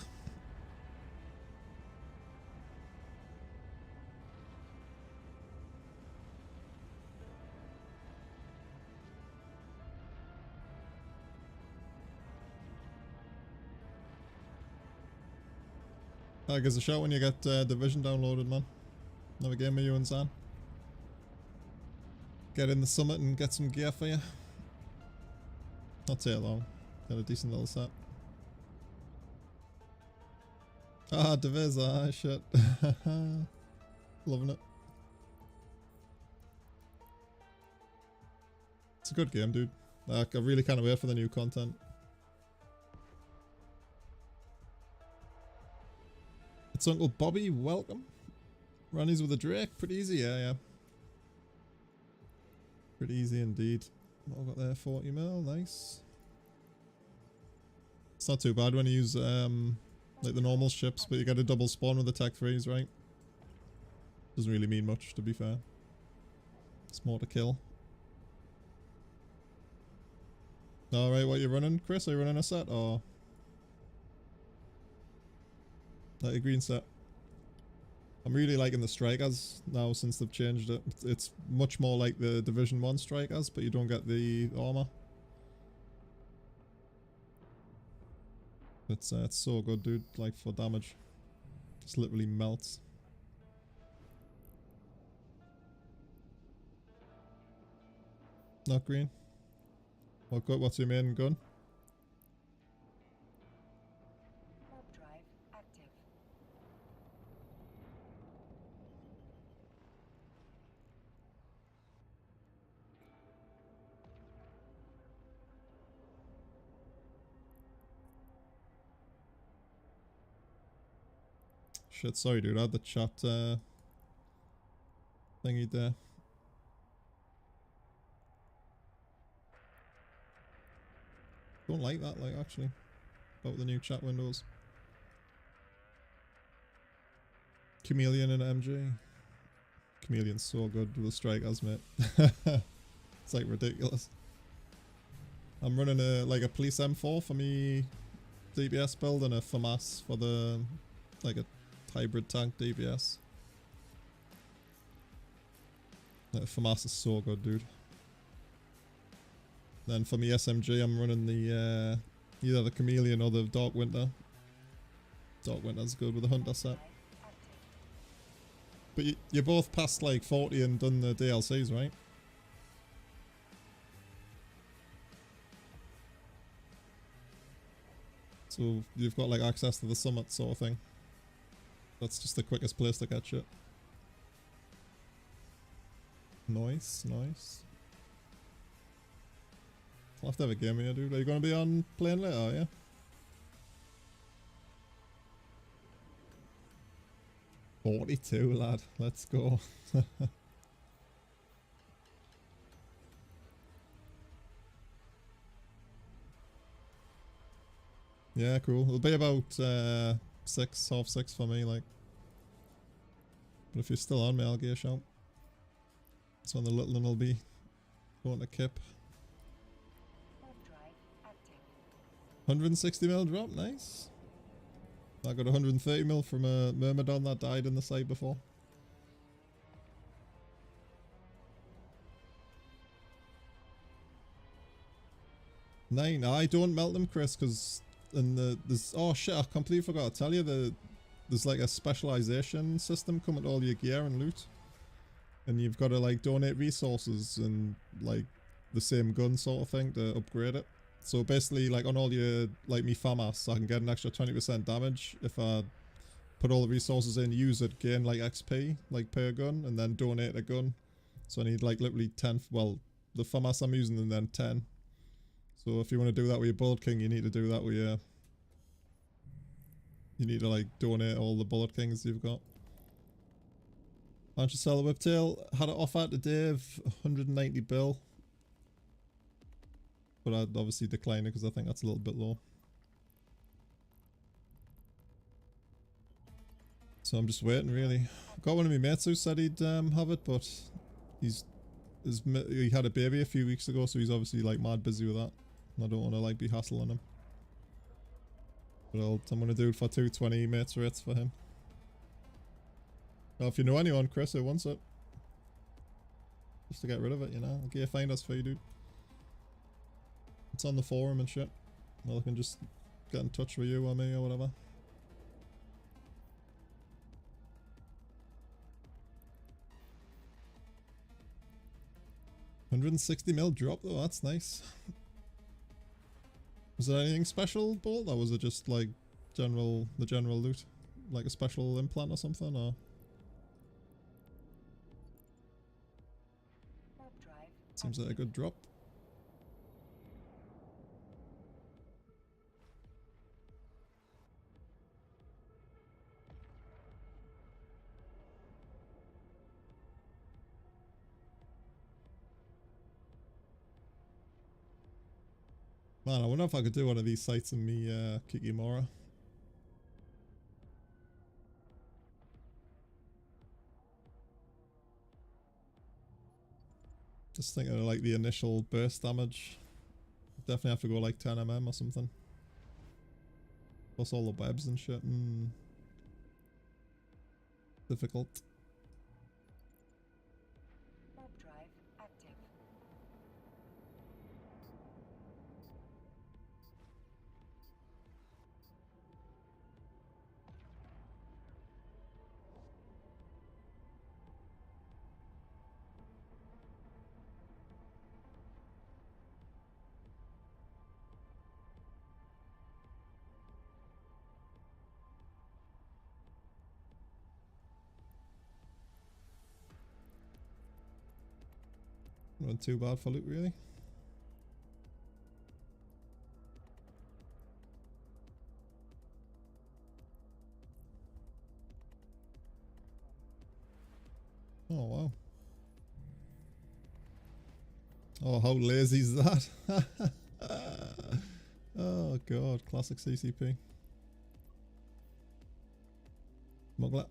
Give us a shout when you get Division downloaded, man. Another game with you and Zan. Get in the summit and get some gear for you. Not take long. Got a decent little set. Ah, Diviz, ah, shit. Loving it. It's a good game, dude. Like, I really can't wait for the new content. It's Uncle Bobby, welcome. Ronnie's with a Drake, pretty easy, yeah. Pretty easy indeed. What have I got there? 40 mil, nice. It's not too bad when you use like the normal ships, but you get a double spawn with the tech freeze, right? Doesn't really mean much, to be fair. It's more to kill. Alright, what are you running, Chris? Are you running a set or? Like a green set. I'm really liking the strikers now since they've changed it. It's much more like the Division 1 strikers, but you don't get the armor. It's so good, dude, like for damage. Just literally melts. Not green. What's your main gun? Warp drive active. Shit, sorry dude, I had the chat thingy there. Don't like that, like, actually. About the new chat windows. Chameleon and MG. Chameleon's so good with the strikers, mate. It's like ridiculous. I'm running a police M4 for me DBS build and a FAMAS for the like a hybrid tank DBS. Like, FAMAS is so good, dude. Then for me SMG, I'm running the either the Chameleon or the Dark Winter. Dark Winter's good with the Hunter set. But you both passed like 40 and done the DLCs, right? So you've got like access to the summit sort of thing. That's just the quickest place to catch it. Nice, nice. I'll have to have a game here, dude. Are you going to be on playing later, are you? $42, lad. Let's go. Yeah, cool. It'll be about 6, half 6 for me, like. But if you're still on me, I'll give you a shout. That's when the little one will be going to Kip. 160mm drop, nice. I got 130mm from a Myrmidon that died in the site before. 9. I don't melt them, Chris, because there's oh shit, I completely forgot to tell you there's like a specialization system coming to all your gear and loot. And you've got to like donate resources and like the same gun sort of thing to upgrade it. So basically, like on all your, like me FAMAS, I can get an extra 20% damage if I put all the resources in, use it, gain like XP, like per gun, and then donate a gun. So I need like literally 10, well, the FAMAS I'm using and then 10. So if you want to do that with your Bullet King, you need to do that with your, you need to like donate all the Bullet Kings you've got. Why don't you sell the Whiptail? Had it offer to Dave, 190 bill. But I'd obviously decline it because I think that's a little bit low. So I'm just waiting, really. Got one of my mates who said he'd have it, but he had a baby a few weeks ago, so he's obviously like mad busy with that. And I don't want to like be hassling him. But I'm going to do it for 220 mates rates for him. Well, if you know anyone, Chris, who wants it, just to get rid of it, you know, I'll get you find us for you, dude. It's on the forum and shit. Well, I can just get in touch with you or me or whatever. $160mm drop though, that's nice. Was there anything special, Bolt, or was it just like the general loot? Like a special implant or something, or? Seems like a good drop. Man, I wonder if I could do one of these sites in me Kikimora. Just thinking of like the initial burst damage. Definitely have to go like 10mm or something. Plus all the webs and shit. Difficult. Not too bad for loot, really. Oh, wow. Oh, how lazy is that? Oh, God. Classic CCP. Smuggler.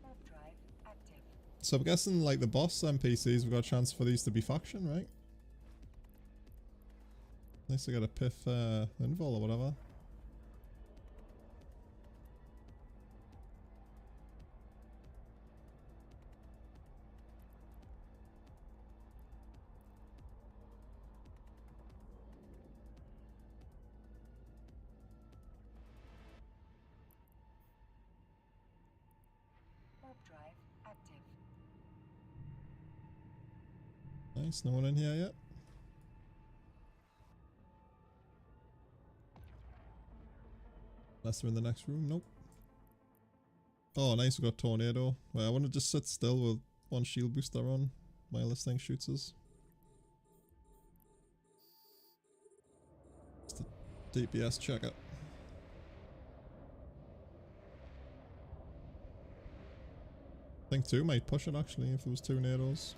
Warp drive active. So I'm guessing, like, the boss NPCs, we've got a chance for these to be faction, right? Nice to get a piff invol or whatever. Warp drive active. Nice, no one in here yet. Unless they're in the next room, nope. Oh, nice, we got tornado. Wait, I want to just sit still with one shield booster on while this thing shoots us. Just a DPS checker. I think two might push it actually if there was two tornadoes.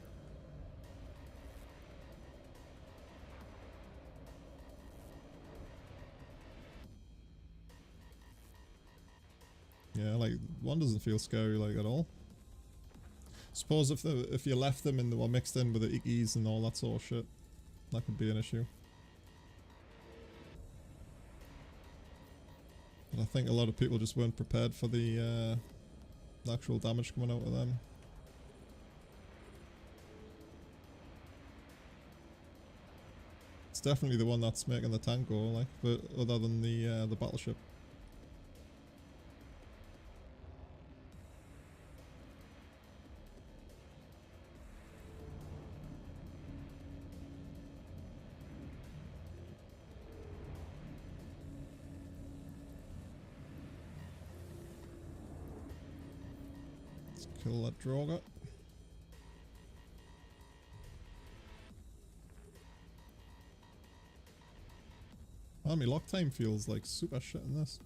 Yeah, like one doesn't feel scary like at all. Suppose if you left them and they were mixed in with the ickies and all that sort of shit, that could be an issue. But I think a lot of people just weren't prepared for the actual damage coming out of them. It's definitely the one that's making the tank go, like, but other than the battleship. Let's kill that Droga. Man, my lock time feels like super shit in this.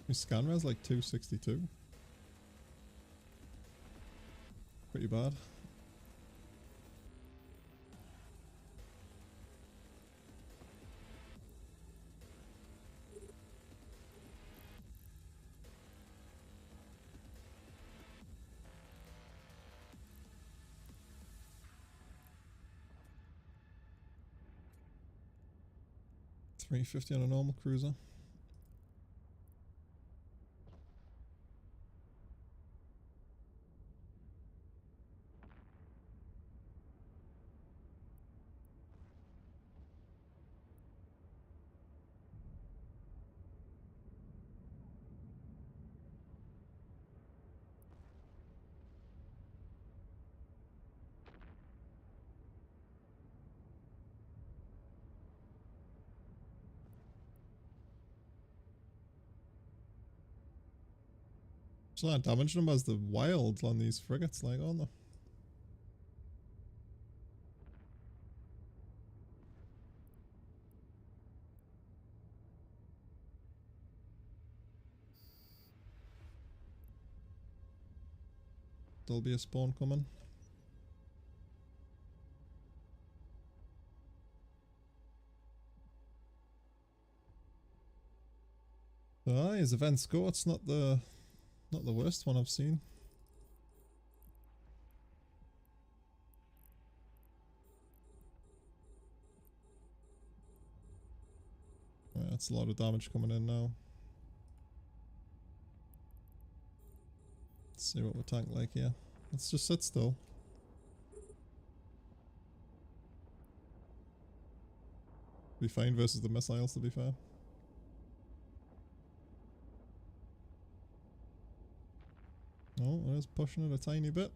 My scan res like 262. Pretty bad. $350 on a normal cruiser. So that damage numbers the wild on these frigates, like, aren't they? There'll be a spawn coming. Ah, his events go. It's not the worst one I've seen. Right, that's a lot of damage coming in now. Let's see what we tank like here. Let's just sit still. Be fine versus the missiles, to be fair. Oh, it is pushing it a tiny bit.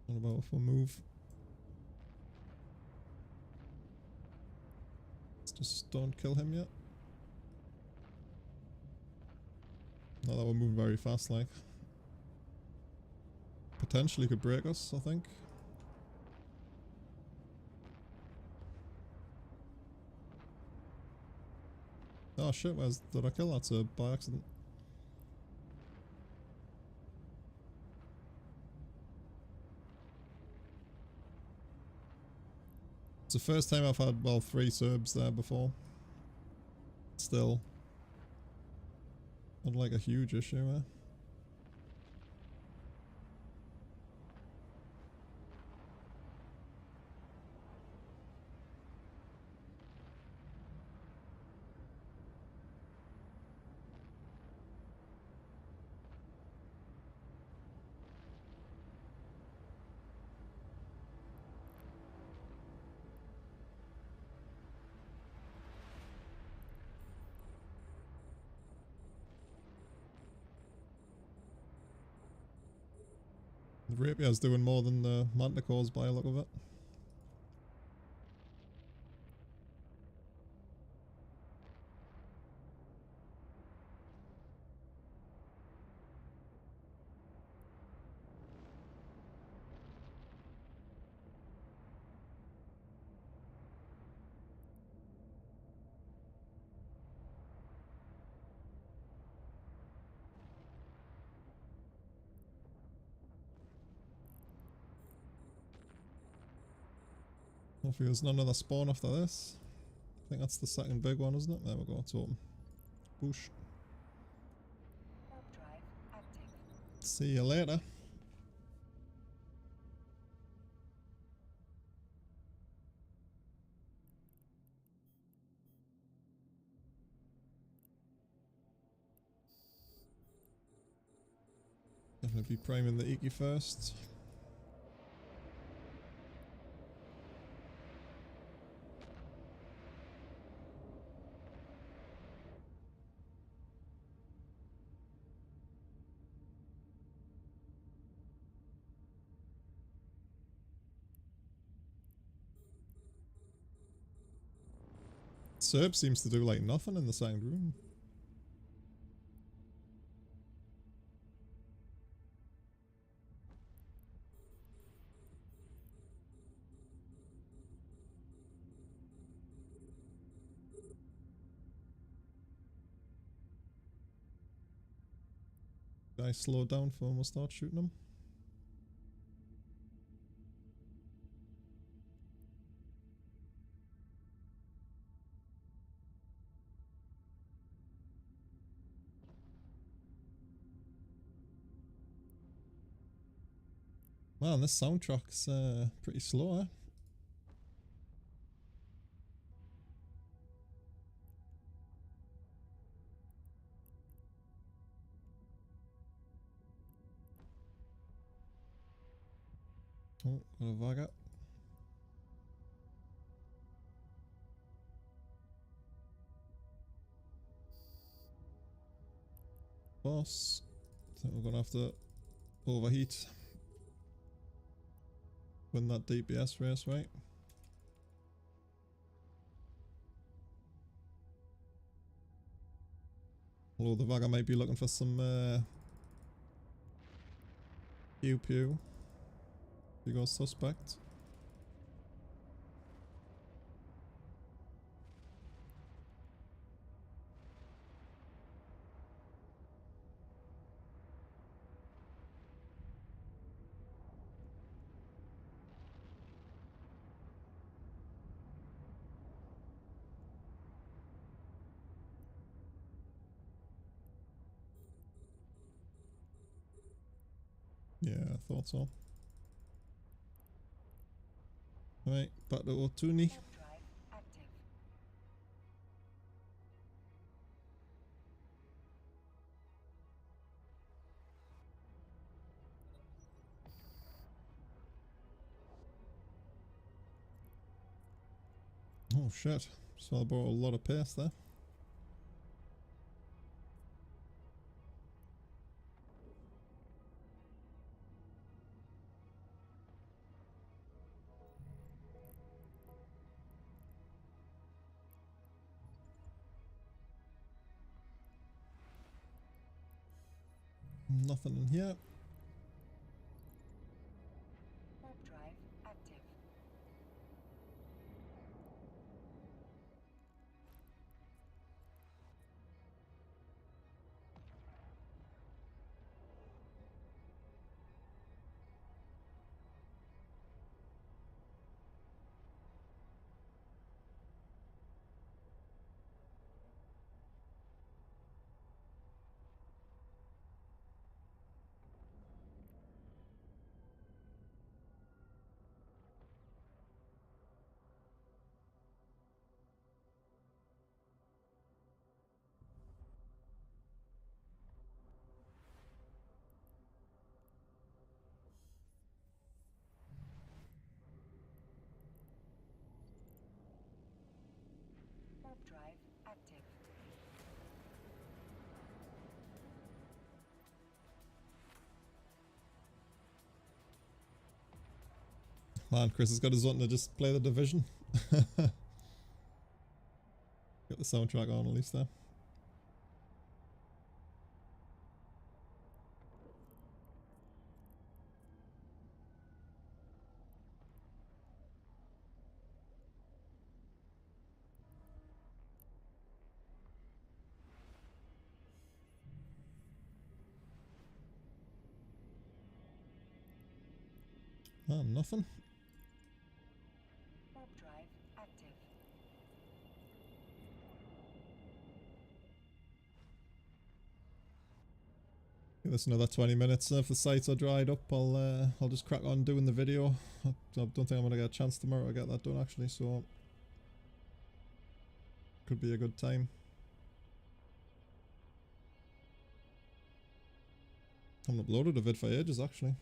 What about if we move? Let's just don't kill him yet. Not that we're moving very fast, like. Potentially could break us, I think. Oh shit, did I kill that by accident? It's the first time I've had, well, 3 Serbs there before. Still. Not like a huge issue, eh? The Rapier's doing more than the Manticore's by a look of it. Hopefully there's none other spawn after this. I think that's the second big one, isn't it? There we go, it's open. Boosh. Warp drive active. See you later. Definitely be priming the Iki first. Serb seems to do like nothing in the second room. Guys slow down for when we start shooting them. Man, this soundtrack's pretty slow, eh? Oh, got a Vaga. Boss. I think we're gonna have to overheat. Win that DPS race, right? Although the Vaga might be looking for some pew pew. You go suspect. Yeah, I thought so. Right, back to Otuni. Warp drive active. Oh shit, so I brought a lot of pace there. Nothing in here. Warp drive active. Warp drive active. Man, Chris has got his button to just play the Division. Get the soundtrack on at least there. Oh, nothing. Warp drive active. Give this another 20 minutes. If the sites are dried up, I'll just crack on doing the video. I don't think I'm gonna get a chance tomorrow to get that done actually, so could be a good time. I haven't uploaded a vid for ages actually.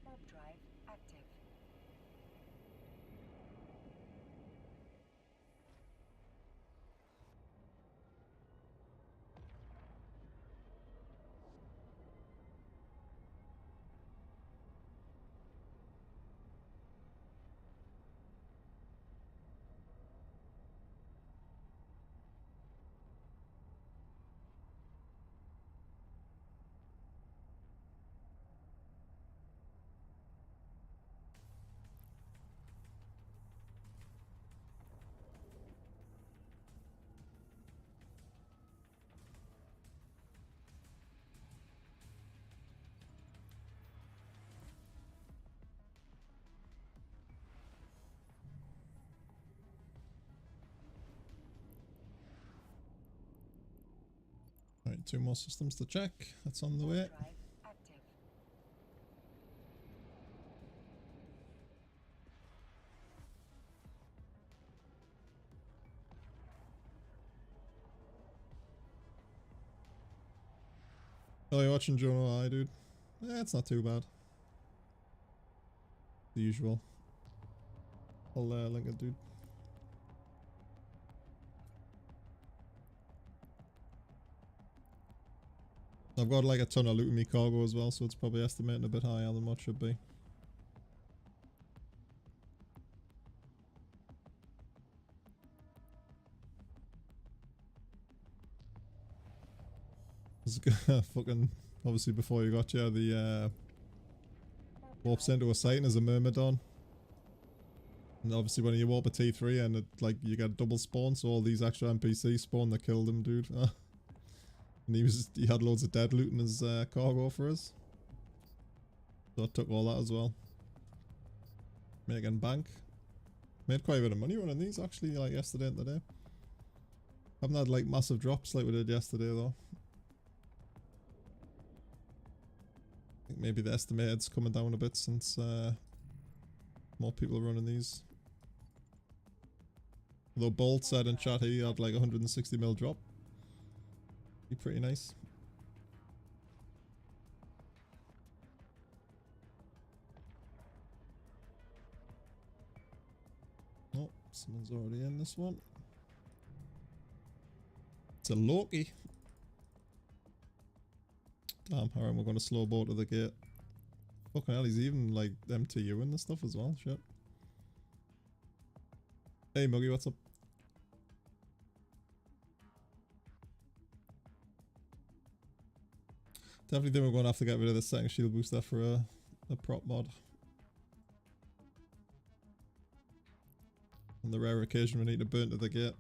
Warp drive active. Right, 2 more systems to check. That's on the way. Warp drive active. Oh, you're watching Jono? Aye, dude. Eh, it's not too bad. The usual. I'll link it, dude. I've got like a ton of loot in my cargo as well, so it's probably estimating a bit higher than what should be. Fucking, obviously before you got here, the warps into a site and there's a Myrmidon. And obviously when you warp a T3 and it, like, you get double spawn, so all these extra NPCs spawn that killed him, dude. And he had loads of dead loot in his cargo for us. So I took all that as well. Making bank. Made quite a bit of money running these actually, like yesterday and today. Haven't had like massive drops like we did yesterday though. I think maybe the estimated's coming down a bit since more people are running these. Although Bolt said in chat he had like 160 mil drop. Be pretty nice. Someone's already in this one. It's a Loki. Damn, alright, we're gonna slow boat to the gate. Fucking hell, he's even like MTU and the stuff as well, shit. Hey Muggy, what's up? Definitely think we're going to have to get rid of the second shield booster for a prop mod. On the rare occasion we need to burn to the gate.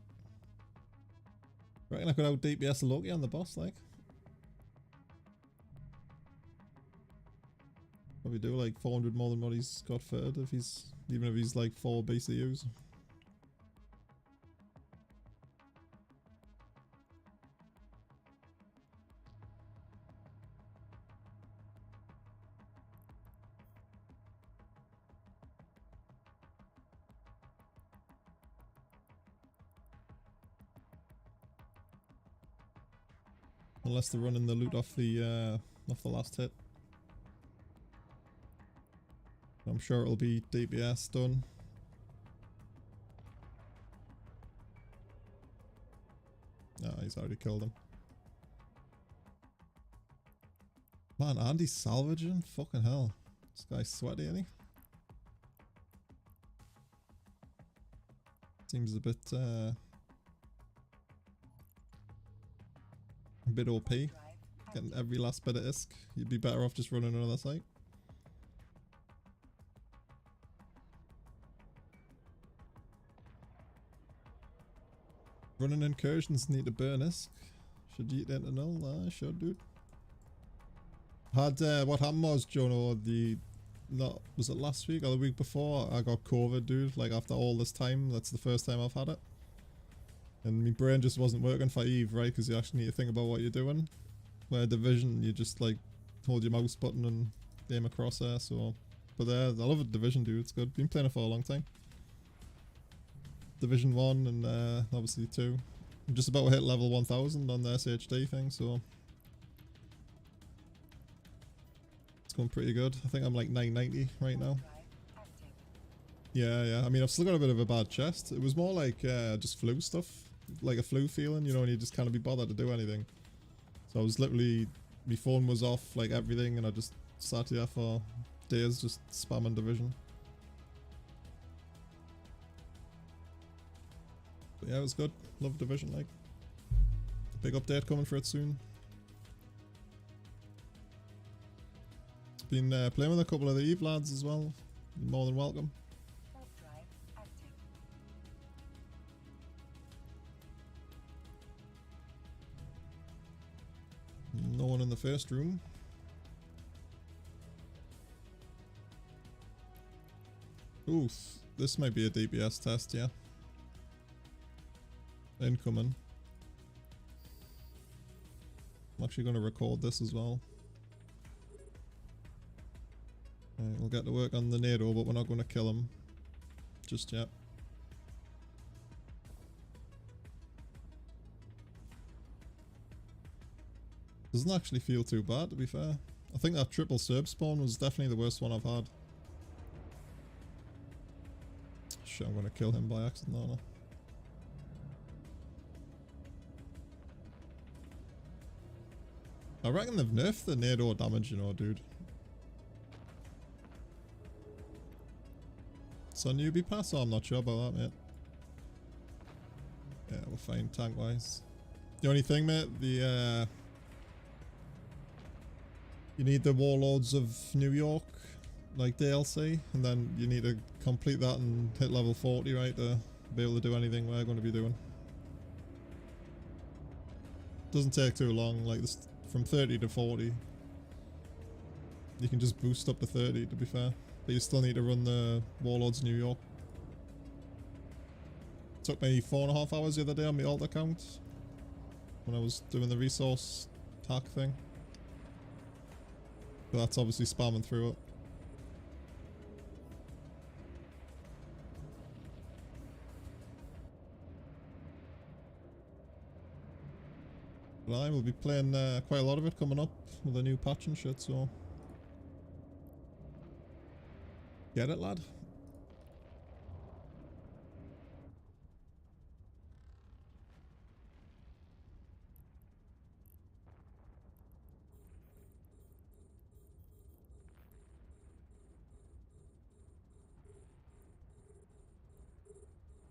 Reckon I could out DPS a Loki on the boss, like? Probably do like 400 more than what he's got fitted if he's, even if he's like 4 BCUs. Unless they're running the loot off the last hit. I'm sure it'll be DPS done. No, he's already killed him. Man, Andy's salvaging? Fucking hell. This guy's sweaty, isn't he? Seems a bit OP. Getting every last bit of ISK. You'd be better off just running another site. Running incursions need to burn ISK. Should you eat into null? I should, dude. Had what happened was, Jono, was it last week or the week before? I got COVID, dude. Like after all this time, that's the first time I've had it. And my brain just wasn't working for Eve, right? Because you actually need to think about what you're doing. Where Division, you just like hold your mouse button and aim across there. So, but I love it, Division, dude. It's good. Been playing it for a long time. Division 1 and obviously 2. I'm just about to hit level 1000 on the SHD thing, so it's going pretty good. I think I'm like 990 right now. Yeah. I mean, I've still got a bit of a bad chest. It was more like just flu stuff, like a flu feeling, you know, and you just can't be bothered to do anything. So I was literally, my phone was off, like everything, and I just sat here for days just spamming Division. But yeah, it was good. Love Division, like. Big update coming for it soon. Been playing with a couple of the Eve lads as well. You're more than welcome. No one in the first room. Oof, this might be a DPS test, yeah. Incoming. I'm actually going to record this as well. Right, we'll get to work on the NATO, but we're not going to kill him just yet. Doesn't actually feel too bad, to be fair. I think that triple Serb spawn was definitely the worst one I've had. Shit, I'm going to kill him by accident, aren't I? I reckon they've nerfed the NATO damage, you know, dude. It's on newbie pass? Oh, I'm not sure about that, mate. Yeah, we're fine tank-wise. The only thing, mate, you need the Warlords of New York, like DLC, and then you need to complete that and hit level 40, right, to be able to do anything we're going to be doing. Doesn't take too long, like this, from 30 to 40. You can just boost up to 30, to be fair. But you still need to run the Warlords New York. Took me 4.5 hours the other day on my alt account when I was doing the resource hack thing. But that's obviously spamming through it. But I will be playing quite a lot of it coming up with a new patch and shit, so get it, lad.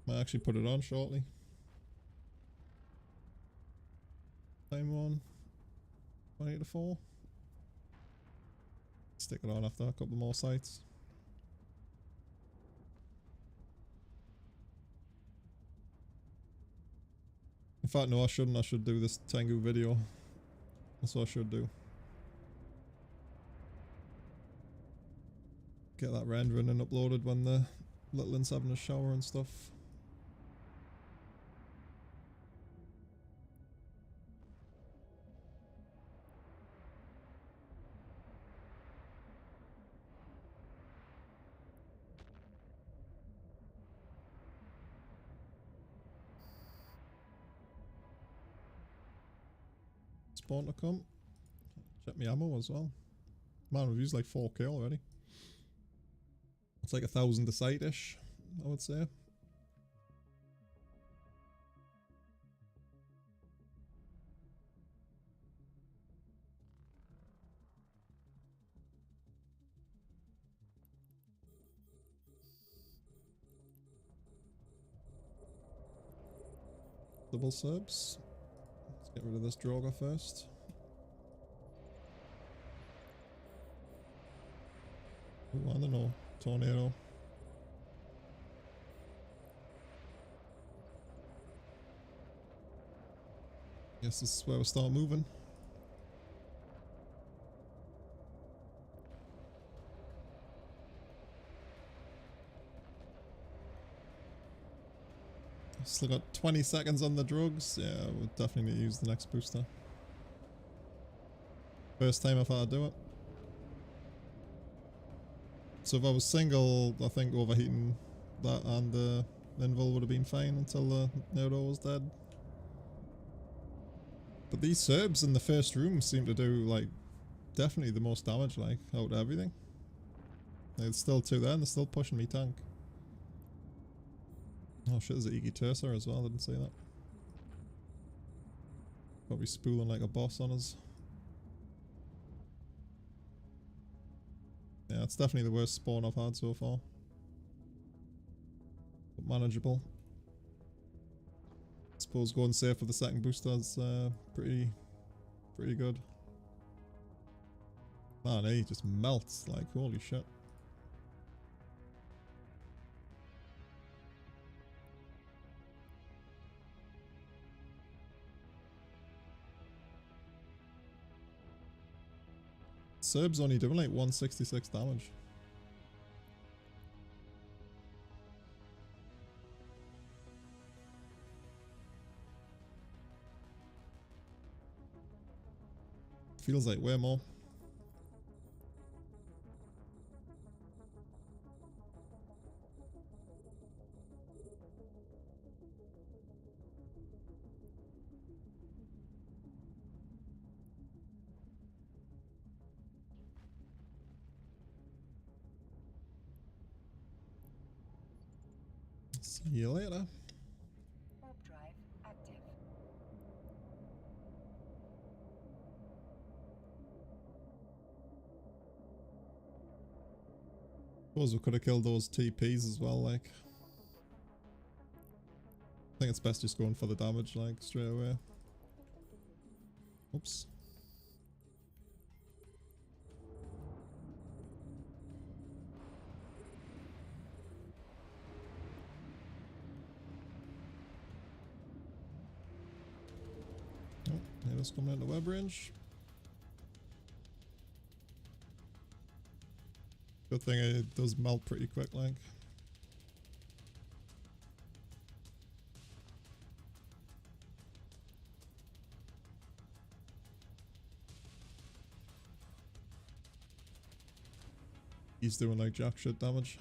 Might actually put it on shortly. Time on 20 to 4. Stick it on after a couple more sites. In fact, no, I shouldn't. I should do this Tengu video. That's what I should do. Get that rendering and uploaded when the little one's having a shower and stuff. Spawn to come. Check my ammo as well. Man, we've used like 4k already. It's like 1,000 a sight-ish, I would say. Double subs. Let's get rid of this Droga first. Ooh, I don't know. Tornado. Guess this is where we start moving. Still got 20 seconds on the drugs. Yeah, we'll definitely need to use the next booster. First time I've had to do it. So if I was single, I think overheating that and the Invul would have been fine until the Neuro was dead. But these Serbs in the first room seem to do, like, definitely the most damage, like, out of everything. There's still two there and they're still pushing me tank. Oh shit, there's an Iggy Tercer as well, I didn't say that. Probably spooling like a boss on us. Yeah, it's definitely the worst spawn I've had so far. But manageable. I suppose going safe for the second booster is pretty good. Man, he just melts, like, holy shit. Serb's only doing like 166 damage. Feels like way more. See you later. Warp drive active. Suppose we could have killed those TPs as well, like. I think it's best just going for the damage, like, straight away. Oops. Oh, Nato's coming into web range. Good thing it does melt pretty quick, like. He's doing like jack shit damage.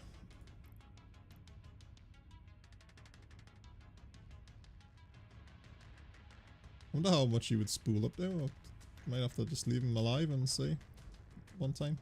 I wonder how much he would spool up there. Might have to just leave him alive and see one time.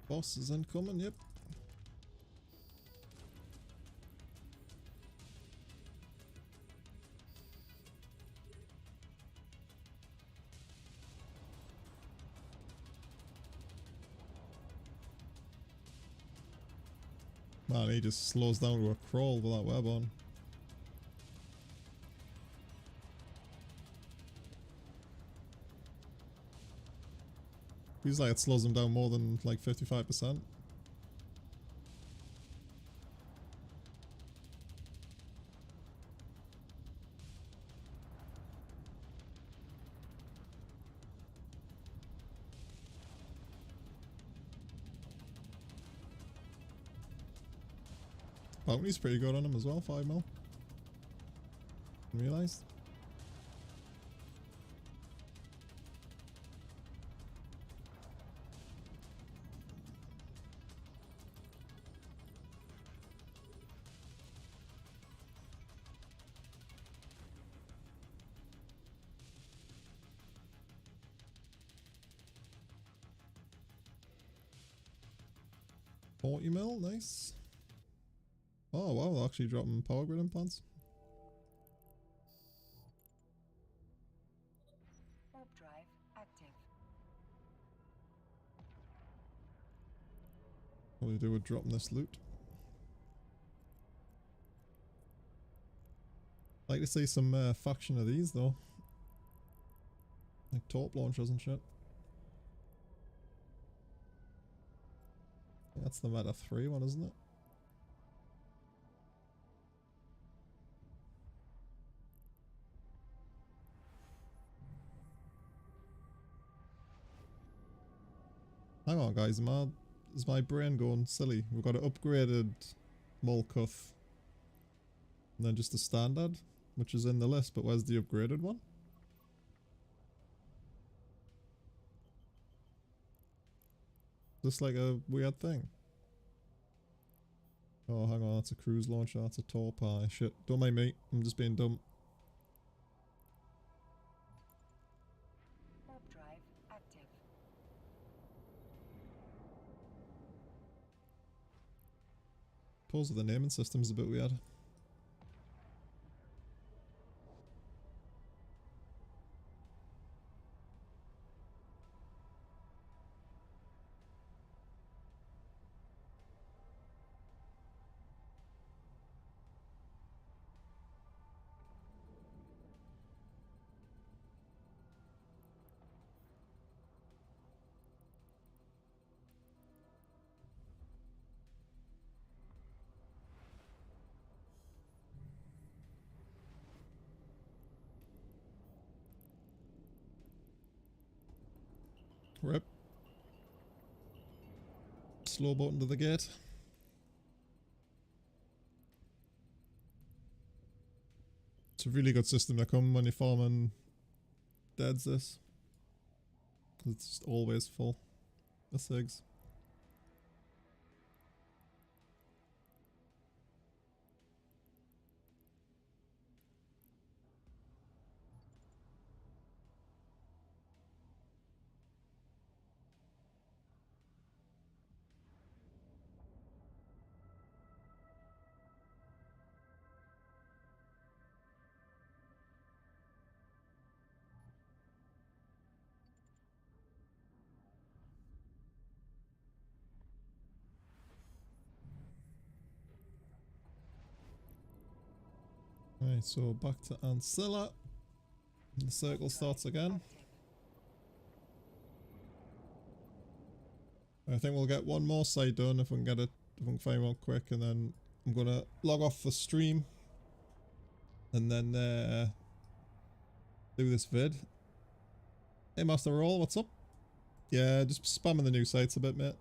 Boss is incoming, yep. Man, he just slows down to a crawl with that web on. Feels like it slows him down more than like 55%. Bounty's pretty good on him as well, 5 mil. Realised. $40 mil, nice. Oh wow, they're actually dropping power grid implants. Warp drive active. What do you do with dropping this loot? Like to see some faction of these though. Like torp launchers and shit. That's the Meta 3 one, isn't it? Hang on guys, is my brain going silly? We've got an upgraded Molkuth. And then just the standard, which is in the list, but where's the upgraded one? Just like a weird thing. Oh, hang on, that's a cruise launcher, that's a torp. Shit, don't mind me, I'm just being dumb. Warp drive active. Suppose the naming system's a bit weird. Rip. Slow button to the gate. It's a really good system to come when you're farming deads this. Cause it's always full. The SIGs. Right, so back to Ancilla. The circle starts again. I think we'll get one more side done if we can get it, if we can find one quick, and then I'm gonna log off the stream and then do this vid. Hey Master Roll, what's up? Yeah, just spamming the new sites a bit, mate.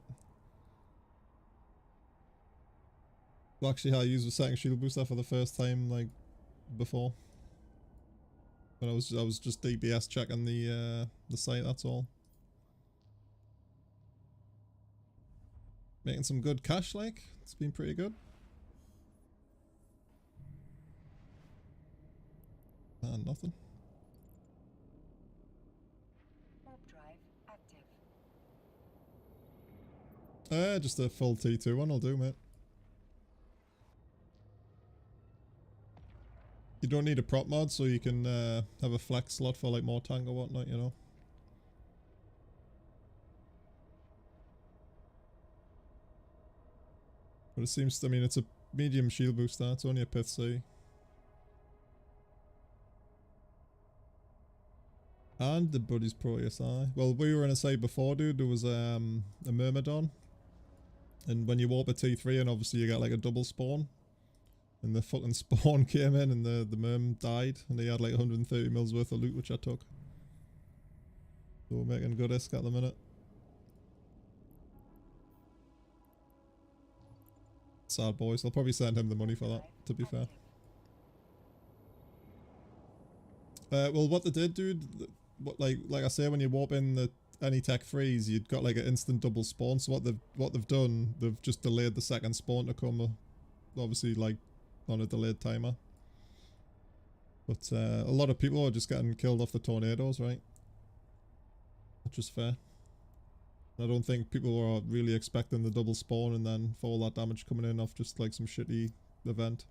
Well, actually, how I used the second shield booster for the first time, like before. But I was just DBS checking the site. That's all. Making some good cash, like it's been pretty good. And nothing. Warp drive active. Just a full T2 one will do, mate. You don't need a prop mod, so you can have a flex slot for like more tank or whatnot, you know. But it seems, I mean, it's a medium shield booster. It's only a Pith C. And the Buddy's Pro ESI. Well, we were in a side before, dude. There was a Myrmidon. And when you warp a T3, and obviously you get like a double spawn. And the fucking spawn came in and the Myrm died. And they had like 130 mils worth of loot, which I took. So we're making good isk at the minute. Sad boys. I'll probably send him the money for that, to be fair. Well, what they did, dude, what like I say, when you warp in the any tech freeze, you'd got like an instant double spawn. So what they've done, they've just delayed the second spawn to come, obviously like on a delayed timer. But a lot of people are just getting killed off the tornadoes, right? Which is fair. I don't think people are really expecting the double spawn and then for all that damage coming in off just like some shitty event.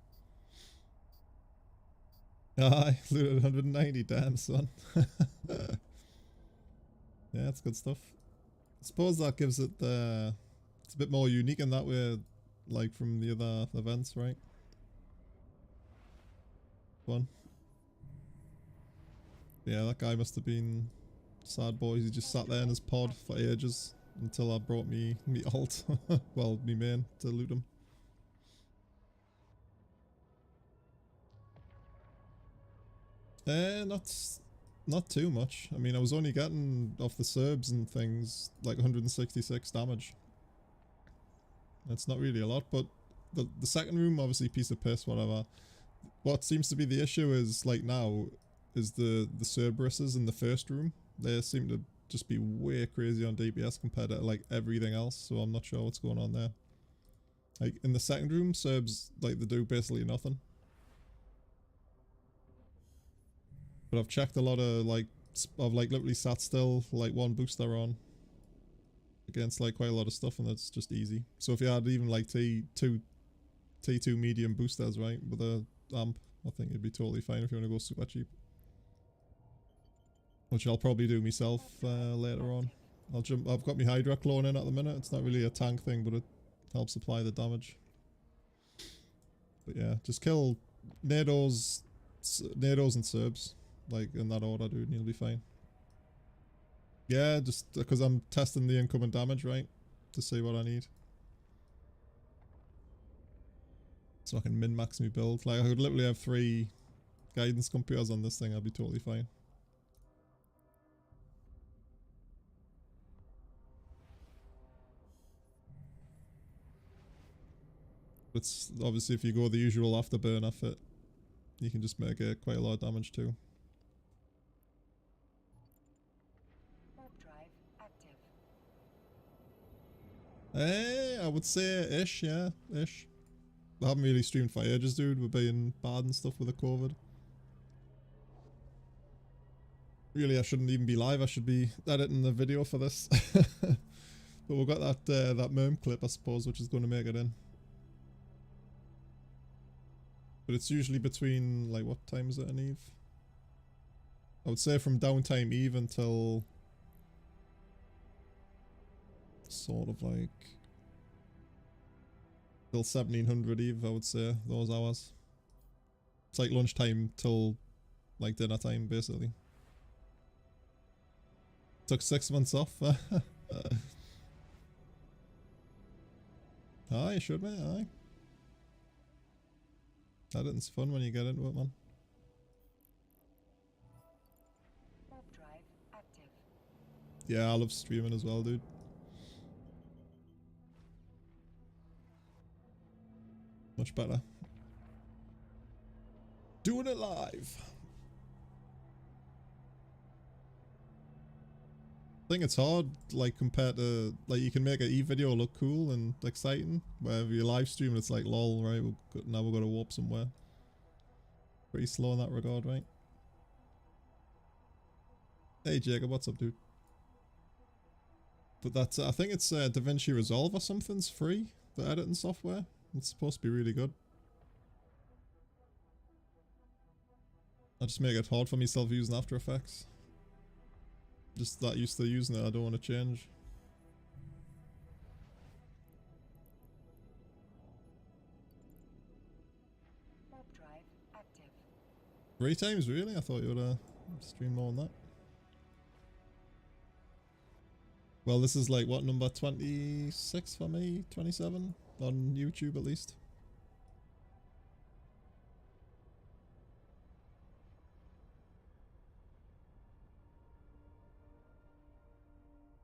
I looted 190, damn son. Yeah, it's good stuff. I suppose that gives it it's a bit more unique in that way, like from the other events, right? Fun. Yeah, that guy must have been sad boys. He just sat there in his pod for ages until I brought me alt, well, me main, to loot him. Not too much. I mean, I was only getting off the Serbs and things like 166 damage. That's not really a lot, but the second room, obviously, piece of piss, whatever. What seems to be the issue is, like now, is the Cerberuses in the first room. They seem to just be way crazy on DPS compared to like everything else, so I'm not sure what's going on there. Like in the second room, Serbs, like, they do basically nothing. But I've checked a lot of like, I've like literally sat still like one booster on against like quite a lot of stuff, and that's just easy. So if you had even like T2 medium boosters, right, with a amp, I think it'd be totally fine if you want to go super cheap. Which I'll probably do myself later on. I've got my Hydra clone in at the minute. It's not really a tank thing, but it helps apply the damage. But yeah, just kill Nados and Serbs, like in that order, dude, and you'll be fine. Yeah, just because I'm testing the incoming damage, right, to see what I need. So I can min-max my build. Like, I could literally have 3 guidance compares on this thing, I'd be totally fine. It's obviously, if you go the usual afterburn off it, you can just make quite a lot of damage too. Warp drive active. I would say ish, yeah, ish. I haven't really streamed for ages, dude. We're being bad and stuff with the COVID. Really, I shouldn't even be live. I should be editing the video for this. But we've got that Myrm clip, I suppose, which is going to make it in. But it's usually between, like, what time is it in Eve? I would say from downtime Eve until sort of like till 1700 Eve, I would say, those hours. It's like lunchtime till like dinner time, basically. Took 6 months off. Aye, you should, mate, aye. Editing's fun when you get into it, man. Warp drive active. Yeah, I love streaming as well, dude. Much better. Doing it live. I think it's hard, like, compared to, like, you can make an E-video look cool and exciting, where if you live stream it's like, lol, right, now we've got to warp somewhere. Pretty slow in that regard, right? Hey Jacob, what's up, dude? But that's, I think it's DaVinci Resolve or something's free, the editing software. It's supposed to be really good. I just make it hard for myself using After Effects. Just that used to using it, I don't want to change. Warp drive active. 3 times, really? I thought you would stream more than that. Well, this is like, what, number 26 for me? 27? On YouTube, at least.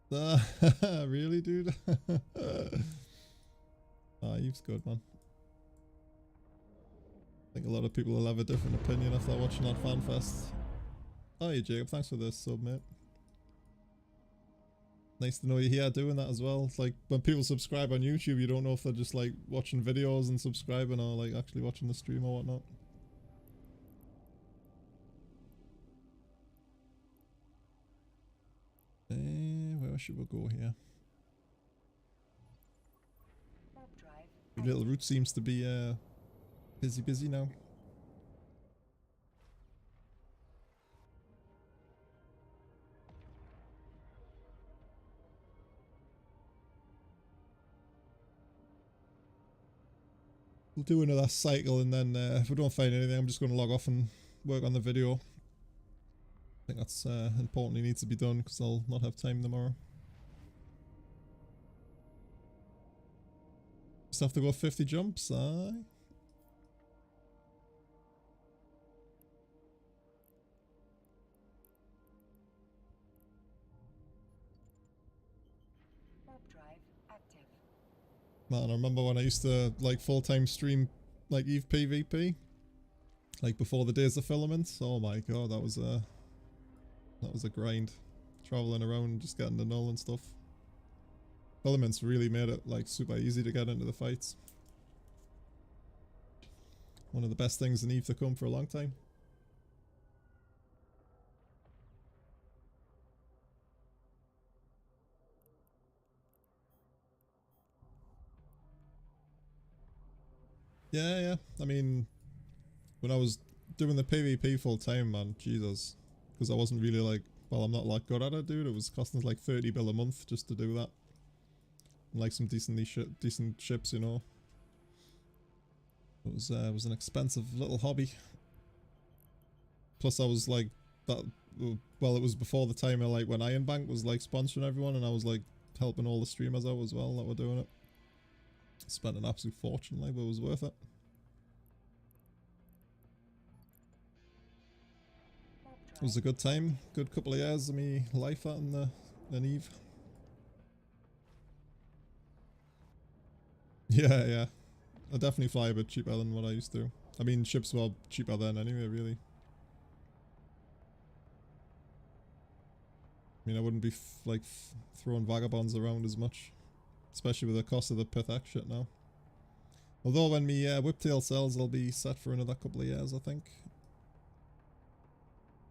Really, dude? Eve's good, man. I think a lot of people will have a different opinion after watching that FanFest. Oh, yeah, Jacob, thanks for this sub, mate. Nice to know you're here doing that as well. It's like when people subscribe on YouTube, you don't know if they're just like watching videos and subscribing or like actually watching the stream or whatnot. Where should we go here? Warp drive. Your little route seems to be busy now. We'll do another cycle and then if we don't find anything, I'm just going to log off and work on the video. I think that's importantly needs to be done because I'll not have time tomorrow. Just have to go 50 jumps, aye. Warp drive active. Man, I remember when I used to like full-time stream like Eve PvP, like before the days of filaments. Oh my god, that was a grind. Traveling around, just getting the null and stuff. Filaments really made it like super easy to get into the fights. One of the best things in Eve to come for a long time. Yeah. I mean, when I was doing the PvP full time, man, Jesus. Because I wasn't really like, well, I'm not like good at it, dude. It was costing us like 30 bill a month just to do that. And like some decent ships, you know. It was an expensive little hobby. Plus I was like, that, well, it was before the time like when Iron Bank was like sponsoring everyone and I was like helping all the streamers out as well that were doing it. Spent an absolute fortune, like, but it was worth it. It was a good time, good couple of years of me life out in Eve. Yeah. I definitely fly a bit cheaper than what I used to. I mean, ships were cheaper then anyway, really. I mean, I wouldn't be throwing vagabonds around as much. Especially with the cost of the Pithak shit now. Although when me whiptail sells, I'll be set for another couple of years, I think.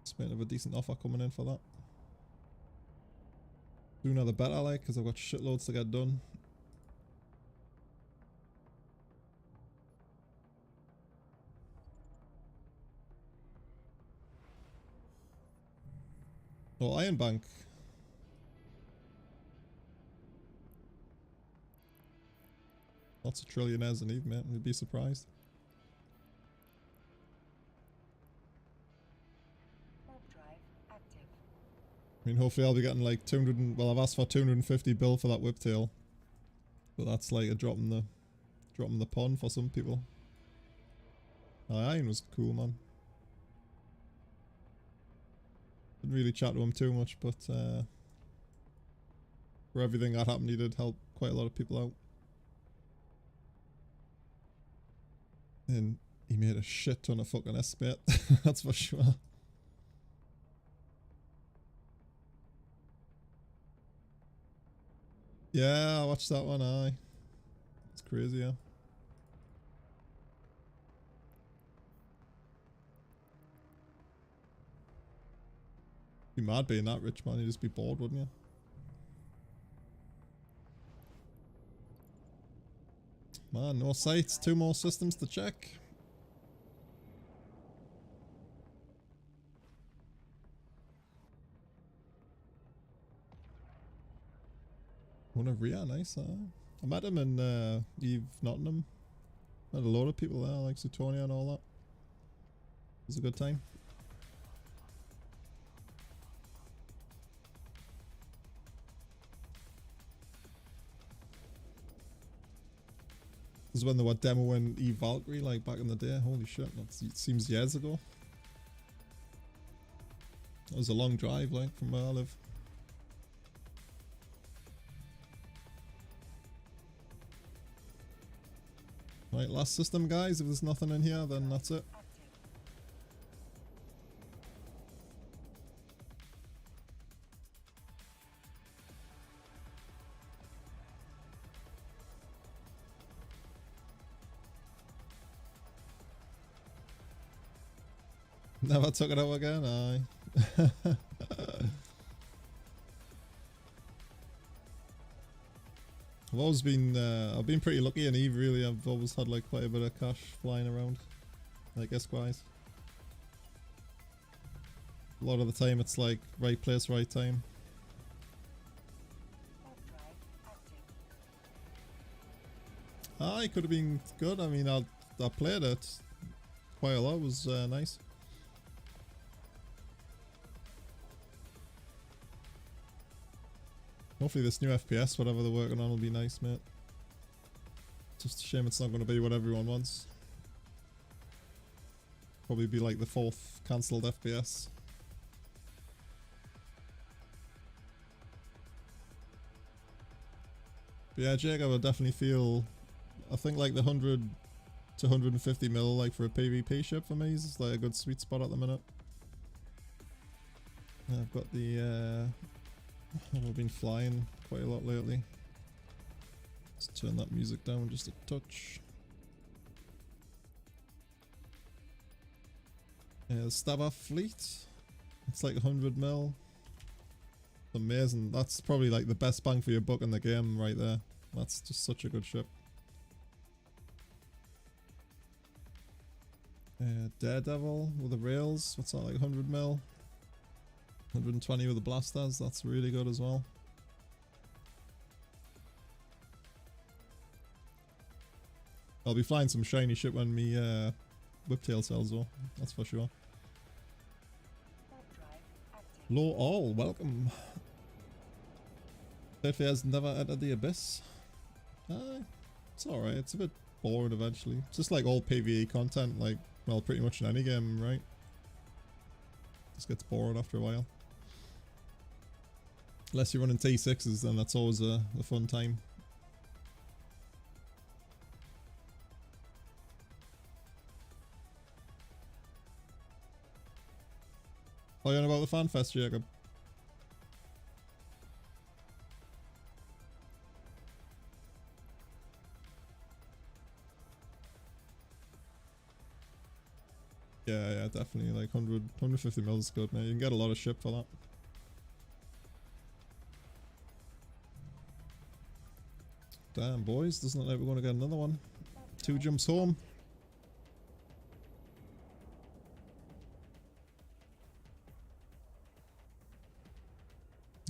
It's a bit of a decent offer coming in for that. Sooner the better, like, because I've got shitloads to get done. Oh, Iron Bank. Lots of trillionaires in Eve, mate. You'd be surprised. Warp drive active. I mean, hopefully I'll be getting like 200 and, well, I've asked for 250 bill for that whiptail. But that's like a drop in the pond for some people. Iron was cool, man. Didn't really chat to him too much, but for everything that happened, he did help quite a lot of people out. And he made a shit ton of fucking estimate, that's for sure. Yeah, I watched that one, aye. It's crazy, yeah. Be mad being that rich, man. You'd just be bored, wouldn't you? Man, no sights, 2 more systems to check. One of Rhea, nice. I met him in Eve Nottingham. Met a lot of people there, like Sutonia and all that. It was a good time. This is when they were demoing Eve Valkyrie, like back in the day. Holy shit, it seems years ago. That was a long drive, like, from where I live. Right, last system, guys. If there's nothing in here, then that's it. Never took it out again, aye. I've been pretty lucky in Eve, really. I've always had like quite a bit of cash flying around, like esque-wise. A lot of the time it's like right place, right time. It could have been good. I mean, I played it quite a lot. It was nice. Hopefully this new FPS, whatever they're working on, will be nice, mate. Just a shame it's not going to be what everyone wants. Probably be like the 4th cancelled FPS. But yeah, Jake, I would definitely feel... I think like the 100 to 150 mil like for a PvP ship for me is like a good sweet spot at the minute. I've got the... I've been flying quite a lot lately. Let's turn that music down just a touch. Yeah, the Stabber fleet. It's like 100 mil. Amazing. That's probably like the best bang for your buck in the game right there. That's just such a good ship. Daredevil with the rails. What's that, like 100 mil? 120 with the blasters. That's really good as well. I'll be flying some shiny shit when me whiptail sells though. That's for sure. Low all, welcome. Deadly has never entered the abyss. It's alright. It's a bit boring eventually. It's just like all PvE content, like, well, pretty much in any game, right? Just gets boring after a while. Unless you're running T6s, then that's always a fun time. Oh, you know about the FanFest, Jacob? Yeah, definitely. Like 150 mils is good, man. You can get a lot of ship for that. Damn, boys. Doesn't look like we're going to get another one. 2 jumps home.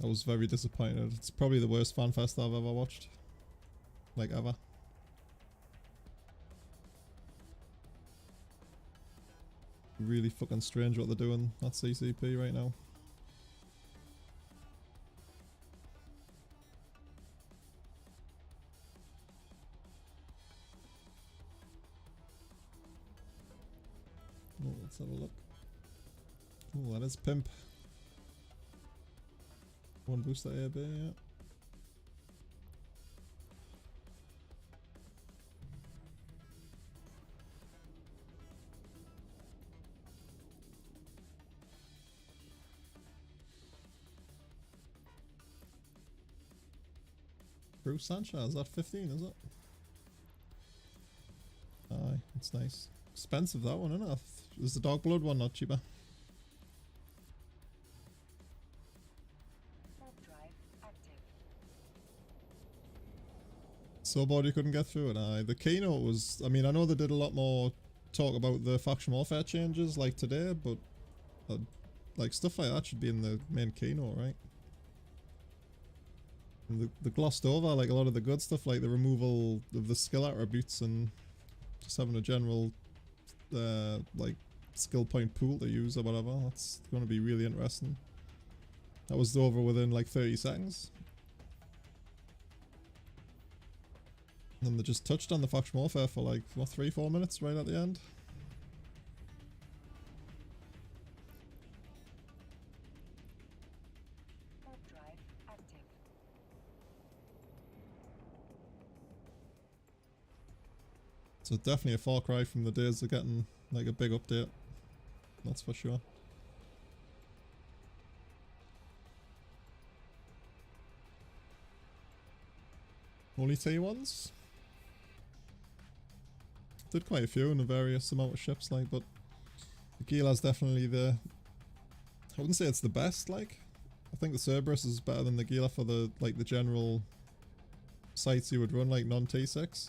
I was very disappointed. It's probably the worst FanFest I've ever watched. Like, ever. Really fucking strange what they're doing at CCP right now. Oh, let's have a look. Oh, that is pimp. 1 booster AB, yeah. Bruce Sanchez, is that 15, is it? Aye, it's nice. Expensive that one, isn't it? Is the Dog Blood one not cheaper? So bored you couldn't get through it. Aye, the keynote was... I mean, I know they did a lot more talk about the faction warfare changes like today, but like stuff like that should be in the main keynote, right? And they glossed over like a lot of the good stuff, like the removal of the skill attributes and just having a general like skill point pool to use or whatever. That's going to be really interesting. That was over within like 30 seconds. And they just touched on the faction warfare for like, what, 3-4 minutes right at the end? Warp drive active. So definitely a far cry from the days of getting like a big update. That's for sure. Only T1s? Did quite a few in a various amount of ships, like, but the Gila's definitely the... I wouldn't say it's the best, like. I think the Cerberus is better than the Gila for the, like, the general sites you would run, like, non-T6.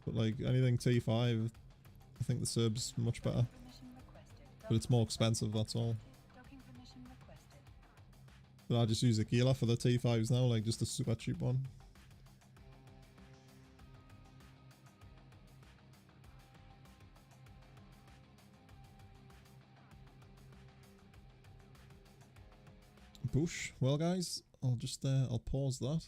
But, like, anything T5, I think the Cerb's much better. But it's more expensive, that's all. Docking permission requested. But I just use a Gila for the T5s now, like, just a super cheap one. Boosh. Well, guys, I'll just I'll pause that.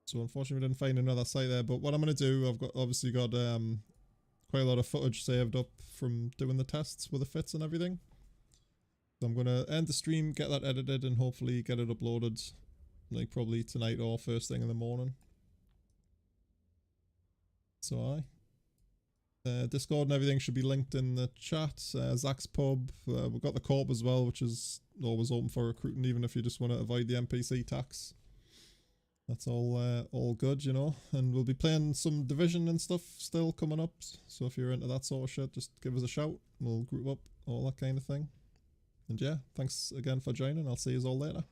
So unfortunately we didn't find another site there, but what I'm gonna do, I've got obviously got quite a lot of footage saved up from doing the tests with the fits and everything. So I'm gonna end the stream, get that edited, and hopefully get it uploaded, like probably tonight or first thing in the morning. So Discord and everything should be linked in the chat. Zach's pub, we've got the Corp as well, which is always open for recruiting, even if you just want to avoid the NPC tax. That's all good, you know. And we'll be playing some Division and stuff still coming up. So if you're into that sort of shit, just give us a shout. We'll group up, all that kind of thing. And yeah, thanks again for joining. I'll see you all later.